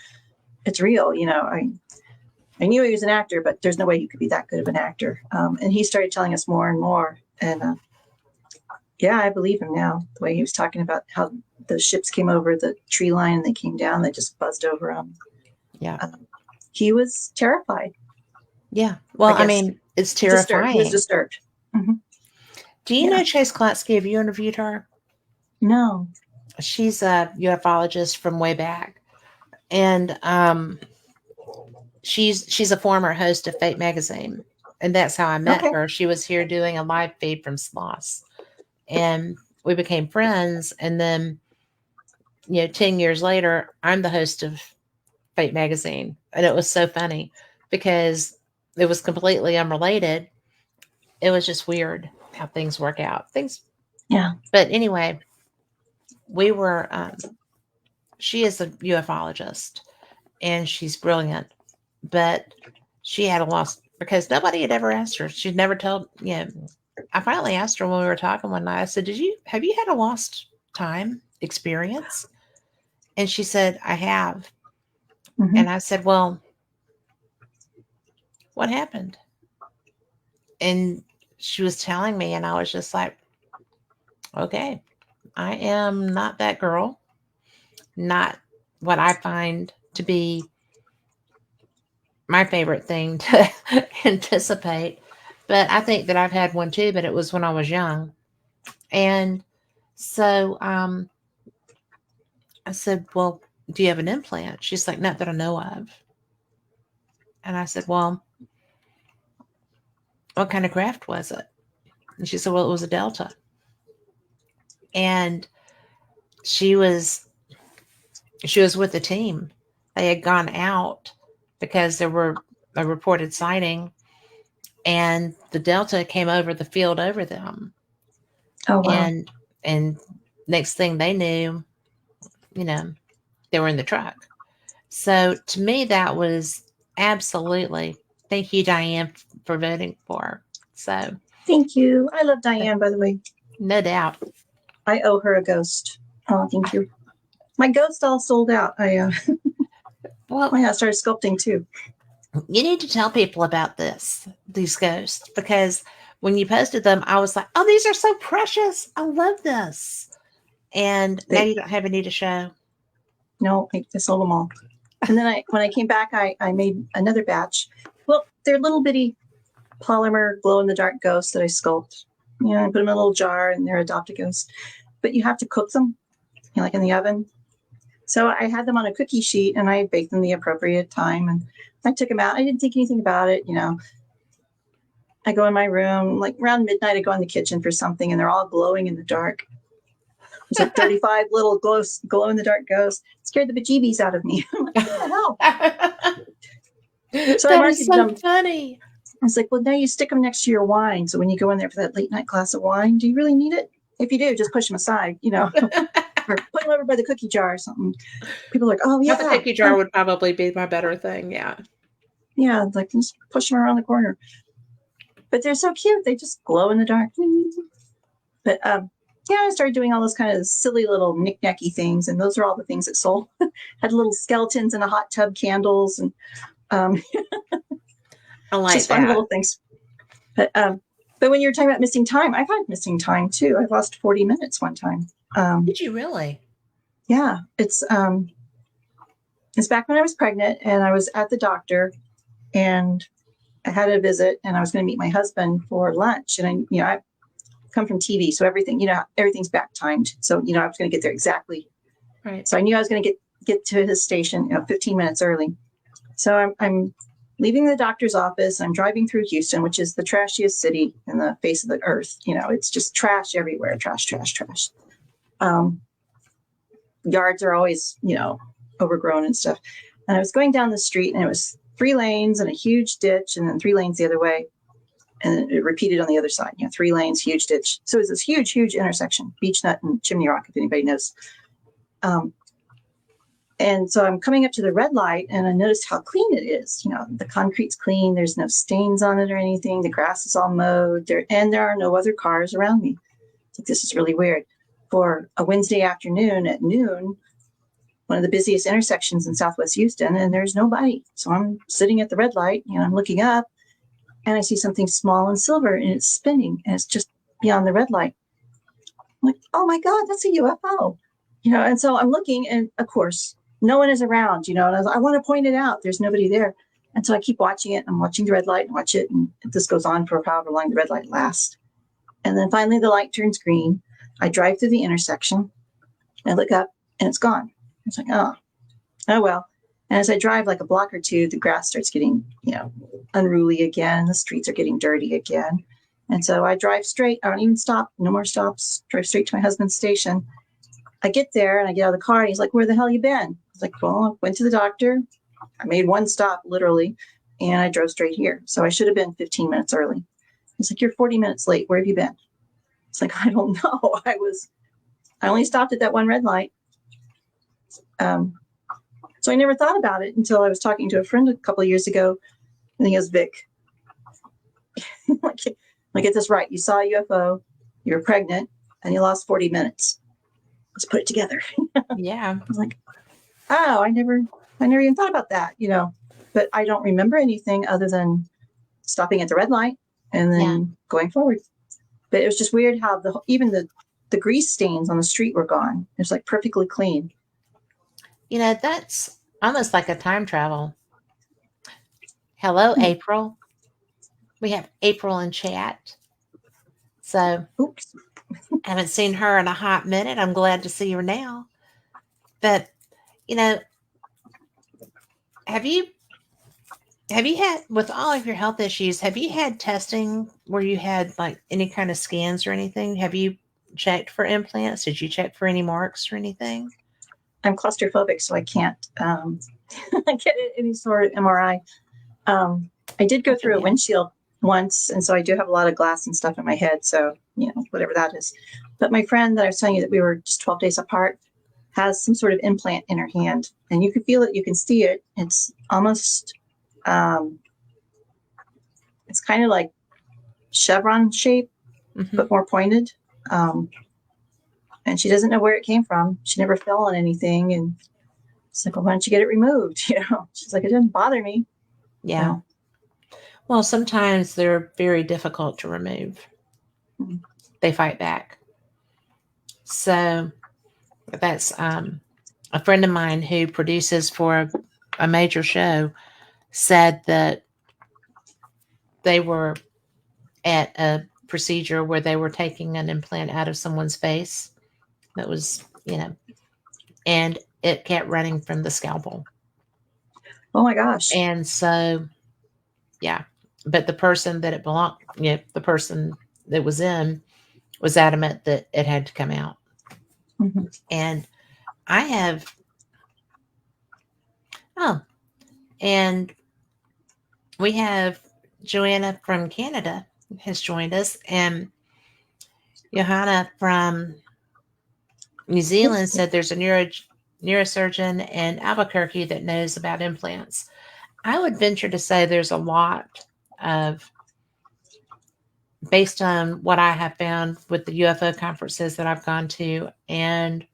it's real. I knew he was an actor, but there's no way he could be that good of an actor. And he started telling us more and more, and yeah, I believe him now. The way he was talking about how the ships came over the tree line and they came down, they just buzzed over him. Yeah. He was terrified. Yeah. Well, I mean, it's terrifying. He was disturbed. Mm-hmm. Do you know Chase Klatsky? Have you interviewed her? No. She's a ufologist from way back. And she's a former host of Fate magazine. And that's how I met her. She was here doing a live feed from Sloss. And we became friends. And then, 10 years later, I'm the host of Fate magazine. And it was so funny because it was completely unrelated. It was just weird how things work out. Yeah. But anyway, we were, she is a ufologist and she's brilliant, but she had a lost because nobody had ever asked her. She'd never told, I finally asked her when we were talking one night, I said, have you had a lost time experience? And she said, I have. Mm-hmm. And I said, well, what happened? And she was telling me, and I was just like, okay, I am not that girl, not what I find to be my favorite thing to anticipate. But I think that I've had one too, but it was when I was young. And so I said, well, do you have an implant? She's like, not that I know of. And I said, well, what kind of craft was it? And she said, well, it was a Delta. And she was with the team. They had gone out because there were a reported sighting, and the Delta came over the field over them. Oh, wow. And next thing they knew, they were in the truck. So to me, that was absolutely, thank you, Diane, for voting for her. So thank you. I love Diane, by the way. No doubt. I owe her a ghost. Oh, thank you. My ghost all sold out. I started sculpting too. You need to tell people about these ghosts, because when you posted them, I was like, oh, these are so precious. I love this. And now you don't have any to show. No, I sold them all. And then when I came back, I made another batch. Well, they're little bitty polymer glow-in-the-dark ghosts that I sculpt. I put them in a little jar, and they're adopted ghosts. But you have to cook them, like in the oven. So I had them on a cookie sheet, and I baked them the appropriate time. And I took them out. I didn't think anything about it, I go in my room, like around midnight, I go in the kitchen for something, and they're all glowing in the dark. There's like 35 little glow-in-the-dark ghosts. It scared the bejeebies out of me. I'm like, what the hell? So that is so funny. I was like, well, now you stick them next to your wine. So when you go in there for that late night glass of wine, do you really need it? If you do, just push them aside, or put them over by the cookie jar or something. People are like, oh, yeah. The cookie jar would probably be my better thing. Yeah. Yeah. Like, just push them around the corner. But they're so cute. They just glow in the dark. But I started doing all those kind of silly little knick-knacky things. And those are all the things that sold. Had little skeletons and a hot tub candles. And I like just fun little things. But when you're talking about missing time, I've had missing time too. I've lost 40 minutes one time. Did you really? Yeah. It's back when I was pregnant, and I was at the doctor, and I had a visit, and I was going to meet my husband for lunch. And I come from TV, so everything's back timed. So, I was going to get there exactly. Right. So I knew I was going to get to his station 15 minutes early. So I'm leaving the doctor's office. I'm driving through Houston, which is the trashiest city in the face of the earth. It's just trash everywhere. Trash, trash, trash. Yards are always, overgrown and stuff. And I was going down the street, and it was 3 lanes and a huge ditch, and then 3 lanes the other way. And it repeated on the other side, 3 lanes, huge ditch. So it was this huge, huge intersection, Beech Nut and Chimney Rock, if anybody knows. And so I'm coming up to the red light, and I noticed how clean it is. The concrete's clean. There's no stains on it or anything. The grass is all mowed, and there are no other cars around me. This is really weird. For a Wednesday afternoon at noon, one of the busiest intersections in Southwest Houston, and there's nobody. So I'm sitting at the red light, I'm looking up, and I see something small and silver, and it's spinning, and it's just beyond the red light. I'm like, oh my God, that's a UFO. And so I'm looking, and of course, no one is around, and I want to point it out. There's nobody there. And so I keep watching it. I'm watching the red light and watch it. And this goes on for however long the red light lasts. And then finally the light turns green. I drive through the intersection. I look up, and it's gone. It's like, oh well. And as I drive like a block or two, the grass starts getting, unruly again. The streets are getting dirty again. And so I drive straight. I don't even stop. No more stops. Drive straight to my husband's station. I get there, and I get out of the car, and he's like, where the hell you been? I was like, well, I went to the doctor. I made 1 stop, literally, and I drove straight here. So I should have been 15 minutes early. He's like, you're 40 minutes late. Where have you been? It's like, I don't know. I only stopped at that one red light. So I never thought about it until I was talking to a friend a couple of years ago, and he goes, Vic, get this right. You saw a UFO, you were pregnant, and you lost 40 minutes. Let's put it together. Yeah. I was like, oh, I never even thought about that, but I don't remember anything other than stopping at the red light and then going forward. But it was just weird how even the grease stains on the street were gone. It was like perfectly clean. That's almost like a time travel. Hello, April. We have April in chat. So, oops. Haven't seen her in a hot minute. I'm glad to see her now. But, have you had, with all of your health issues, have you had testing where you had like any kind of scans or anything? Have you checked for implants? Did you check for any marks or anything? I'm claustrophobic, so I can't get any sort of MRI. I did go through a windshield once, and so I do have a lot of glass and stuff in my head. So, whatever that is. But my friend that I was telling you that we were just 12 days apart has some sort of implant in her hand, and you can feel it, you can see it. It's almost, it's kind of like chevron shape, but more pointed. And she doesn't know where it came from. She never fell on anything. And it's like, well, why don't you get it removed? She's like, it doesn't bother me. Yeah. Well, sometimes they're very difficult to remove. Mm-hmm. They fight back. So that's a friend of mine who produces for a major show said that they were at a procedure where they were taking an implant out of someone's face that was, and it kept running from the scalpel. Oh my gosh. And so, yeah, but the person that it belonged, the person that was in was adamant that it had to come out. Mm-hmm. And and we have Joanna from Canada has joined us, and Johanna from New Zealand said there's a neurosurgeon in Albuquerque that knows about implants. I would venture to say there's a lot of, based on what I have found with the UFO conferences that I've gone to, and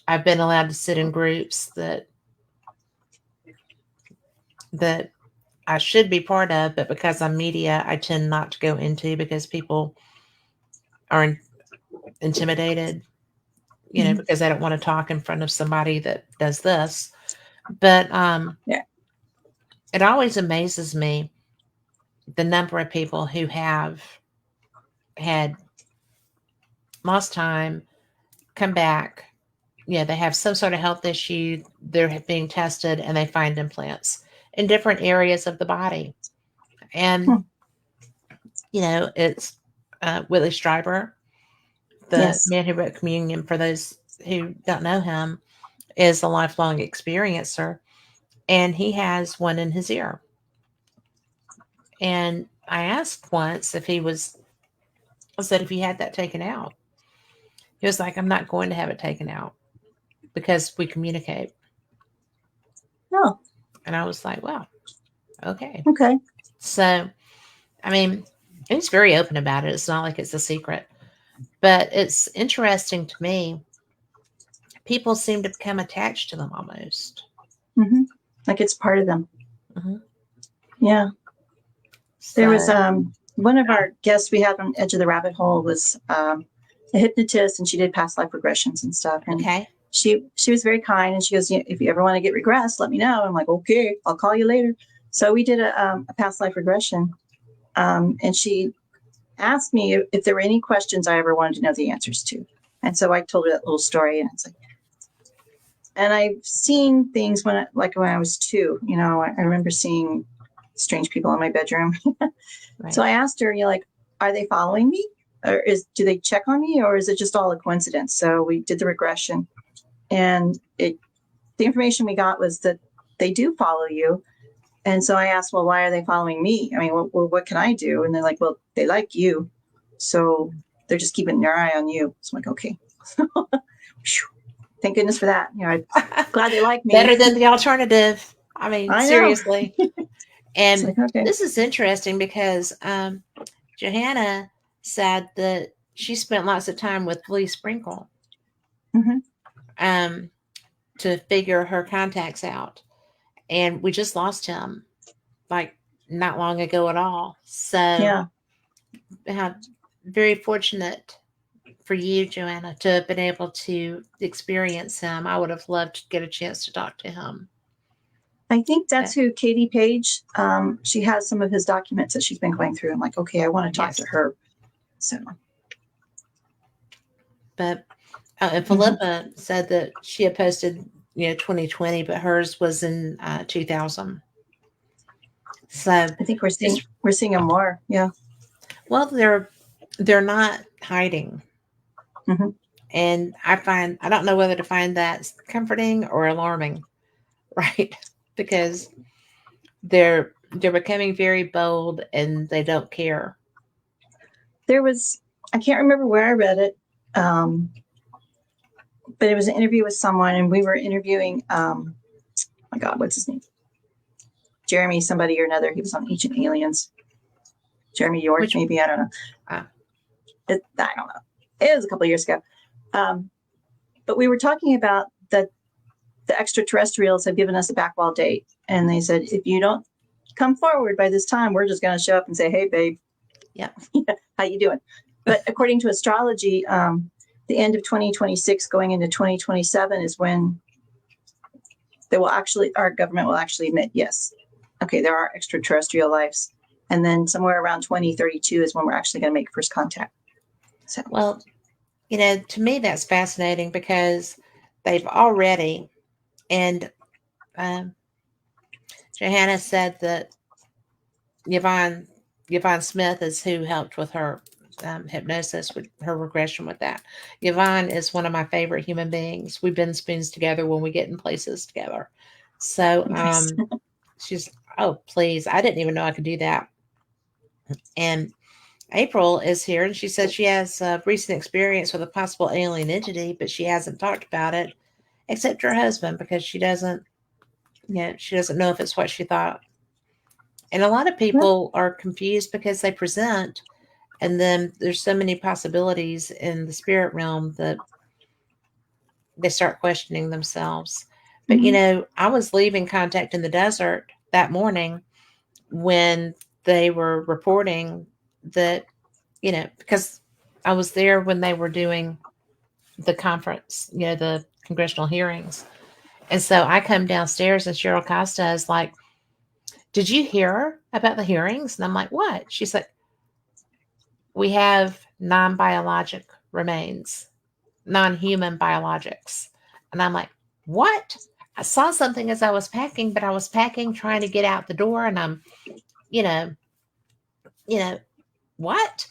I've been allowed to sit in groups that I should be part of, but because I'm media, I tend not to go into because people are intimidated, because I don't want to talk in front of somebody that does this. But it always amazes me the number of people who have had lost time, come back, they have some sort of health issue. They're being tested and they find implants in different areas of the body. And, Hmm. it's Whitley Strieber, the Yes. man who wrote Communion. For those who don't know him, is a lifelong experiencer, and he has one in his ear. And I asked once if he was, I said, if he had that taken out. He was like, I'm not going to have it taken out because we communicate. Oh, And I was like, wow, okay. okay. So, I mean, he's very open about it. It's not like it's a secret, but it's interesting to me. People seem to become attached to them almost. Hmm. Like it's part of them. Hmm. Yeah. There was So, one of our guests we had on Edge of the Rabbit Hole was a hypnotist, and she did past life regressions and stuff. And okay. she was very kind, and she goes, if you ever want to get regressed, let me know. I'm like, okay, I'll call you later. So we did a past life regression, and she asked me if there were any questions I ever wanted to know the answers to. And so I told her that little story, and it's like, and I've seen things when I was 2. I remember seeing strange people in my bedroom. So Right. I asked her, like, are they following me? Or do they check on me, or is it just all a coincidence? So we did the regression, and the information we got was that they do follow you. And so I asked, well, why are they following me? I mean, what can I do? And they're like, well, they like you, so they're just keeping their eye on you. So I'm like, okay. Thank goodness for that. I'm glad they like me. Better than the alternative. I mean, I know. seriously. It's And like, okay. this is interesting because Johanna said that she spent lots of time with Lee Sprinkle Hmm. um, to figure her contacts out. And we just lost him like not long ago at all. So, Yeah. uh, very fortunate for you, Joanna, to have been able to experience him. I would have loved to get a chance to talk to him. I think But that's who Katie Page. She has some of his documents that she's been going through. I'm like, okay, I want to talk to yes, her. So, but and mhm. Philippa said that she had posted, 2020, but hers was in 2000. So I think we're it's seeing we're seeing them more. Yeah. well, they're not hiding, Hmm. and I don't know whether to find that comforting or alarming, right? Because they're becoming very bold and they don't care. There was, I can't remember where I read it, but it was an interview with someone, and we were interviewing. My God, what's his name? Jeremy, somebody or another. He was on Ancient Aliens. Jeremy York, Which maybe, I don't know. uh, I don't know. It was a couple of years ago. Um, but we were talking about that the extraterrestrials have given us a backwall date, and they said, if you don't come forward by this time, we're just going to show up and say, hey, babe, yeah, how you doing? But according to astrology, the end of 2026 going into 2027 is when our government will actually admit, yes, okay, there are extraterrestrial lives. And then somewhere around 2032 is when we're actually going to make first contact. So, well, to me that's fascinating because they've already, and um, Johanna said that Yvonne Yvonne Smith is who helped with her hypnosis, with her regression with that. Yvonne is one of my favorite human beings. We've been spoons together when we get in places together. So nice. she's, oh please, I didn't even know I could do that. And April is here, and she said she has a recent experience with a possible alien entity, but she hasn't talked about it except to her husband because she doesn't know if it's what she thought. And a lot of Well, people are confused because they present, and then there's so many possibilities in the spirit realm that they start questioning themselves. But mhm. I was leaving Contact in the Desert that morning when they were reporting that, because I was there when they were doing the conference, the congressional hearings. And so I come downstairs and Cheryl Costa is like, did you hear about the hearings? And I'm like, what? She's like, we have non biologic remains, non human biologics. And I'm like, what? I saw something as I was packing, but I was packing, trying to get out the door, and I'm, you know, you know, what?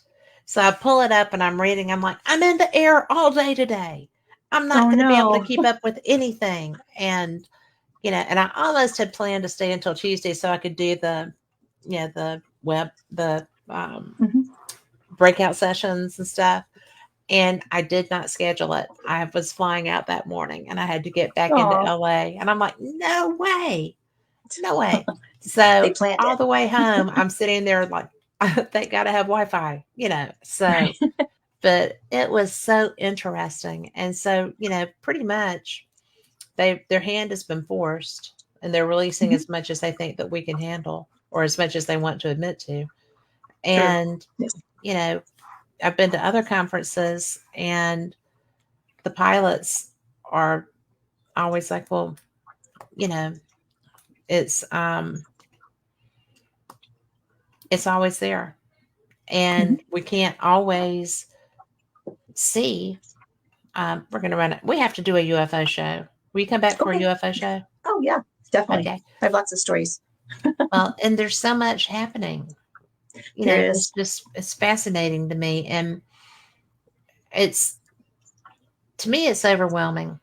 So I pull it up and I'm reading. I'm like, I'm in the air all day today. I'm not Oh going to be able to no. keep up with anything. And, and I almost had planned to stay until Tuesday so I could do the Mhm. breakout sessions and stuff. And I did not schedule it. I was flying out that morning and I had to get back into Oh, LA. And I'm like, no way. No way. So they planned all it. the way home, I'm sitting there like, thank God I have Wi-Fi, So, but it was so interesting. And so, pretty much their hand has been forced and they're releasing Mhm. as much as they think that we can handle or as much as they want to admit to. Sure. And, Yes. you know, I've been to other conferences and the pilots are always like, well, you know, it's um it's always there. Mhm. And we can't always see. We're going to run it. We have to do a UFO show. Will you come back for a Okay. UFO show? Oh yeah, definitely. Okay. I have lots of stories. Well, and there's so much happening. There It's is. just it's fascinating to me, and it's to me it's overwhelming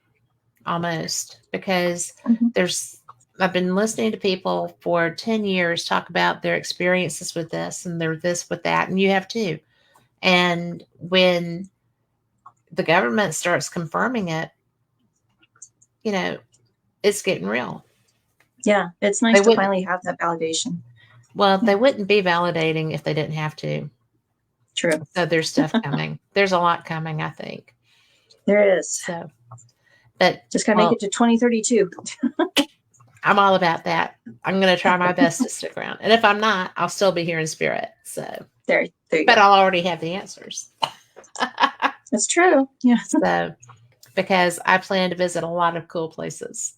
almost because Mhm. there's I've been listening to people for 10 years talk about their experiences with this and their this with that, and you have too. And when the government starts confirming it, you know, it's getting real. Yeah, it's nice They to wouldn't finally have that validation. Well, they Yeah, wouldn't be validating if they didn't have to. true. So there's stuff coming. There's a lot coming, I think. There is. So, but Just gotta make it well, to 2032. I'm all about that. I'm going to try my best to stick around. And if I'm not, I'll still be here in spirit. So, There you but go. I'll already have the answers. That's true. Yeah. So, because I plan to visit a lot of cool places.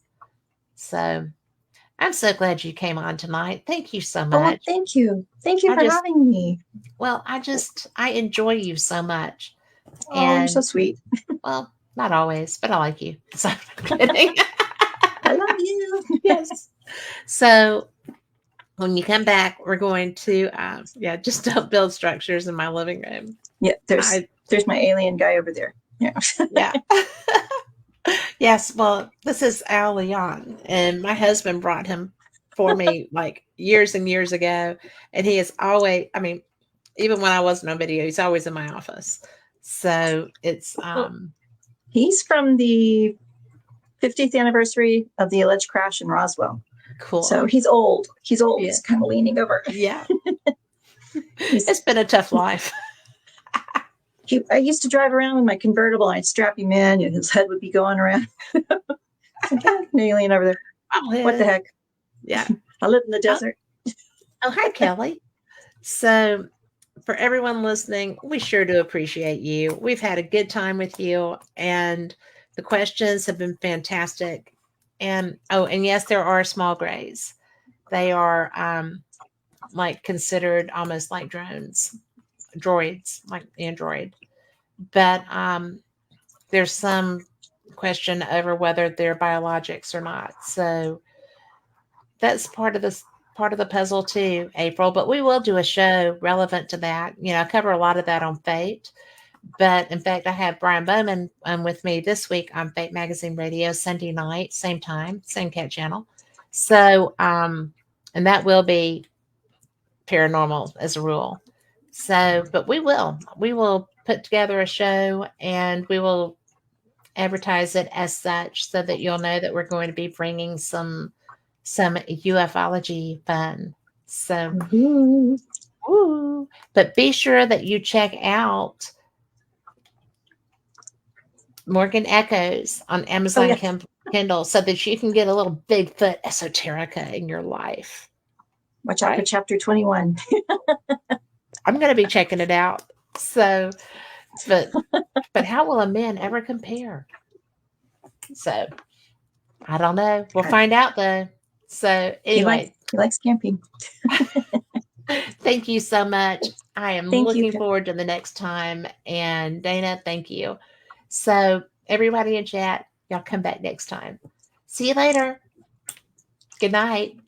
So, I'm so glad you came on tonight. Thank you so Oh, well, much. thank you. Thank you I for just, having me. I enjoy you so much. Oh, you're so And, sweet. well, not always, but I like you. So, I'm kidding. I love you. Yes. So, when you come back, we're going to, just don't build structures in my living room. Yeah, I, there's my alien guy over there. Yeah. yeah. Yes. Well, this is Al Leon, and my husband brought him for me like years and years ago. And he is always, I mean, even when I wasn't on video, he's always in my office. So it's, Well, he's from the 50th anniversary of the alleged crash in Roswell. cool. So he's old. He's old. Yeah. He's kind of leaning over. Yeah. He's It's been a tough life. I used to drive around with my convertible. I'd strap him in, and his head would be going around. Okay, an alien over there. What the heck? Yeah. I live in the Oh, desert. hi, Kelly. So, for everyone listening, we sure do appreciate you. We've had a good time with you, and the questions have been fantastic. And and yes, there are small grays. They are like considered almost like droids, like Android. But there's some question over whether they're biologics or not. So that's part of the puzzle too, April. But we will do a show relevant to that. I cover a lot of that on Fate. But in fact, I have Brian Bowman with me this week on Fate Magazine Radio Sunday night, same time, same cat channel. So, and that will be paranormal as a rule. So, but we will put together a show and we will advertise it as such so that you'll know that we're going to be bringing some ufology fun. So, Ooh. ooh, but be sure that you check out Morgan Echoes on Oh Amazon yeah. Kindle so that you can get a little Bigfoot esoterica in your life. Watch out for Right? chapter 21. I'm going to be checking it out. So, but how will a man ever compare? So, I don't know. We'll find out though. So, anyway, He likes camping. thank you so much. I am Thank you. looking forward to the next time. And Dana, thank you. So, everybody in chat, Y'all come back next time. See you later. Good night.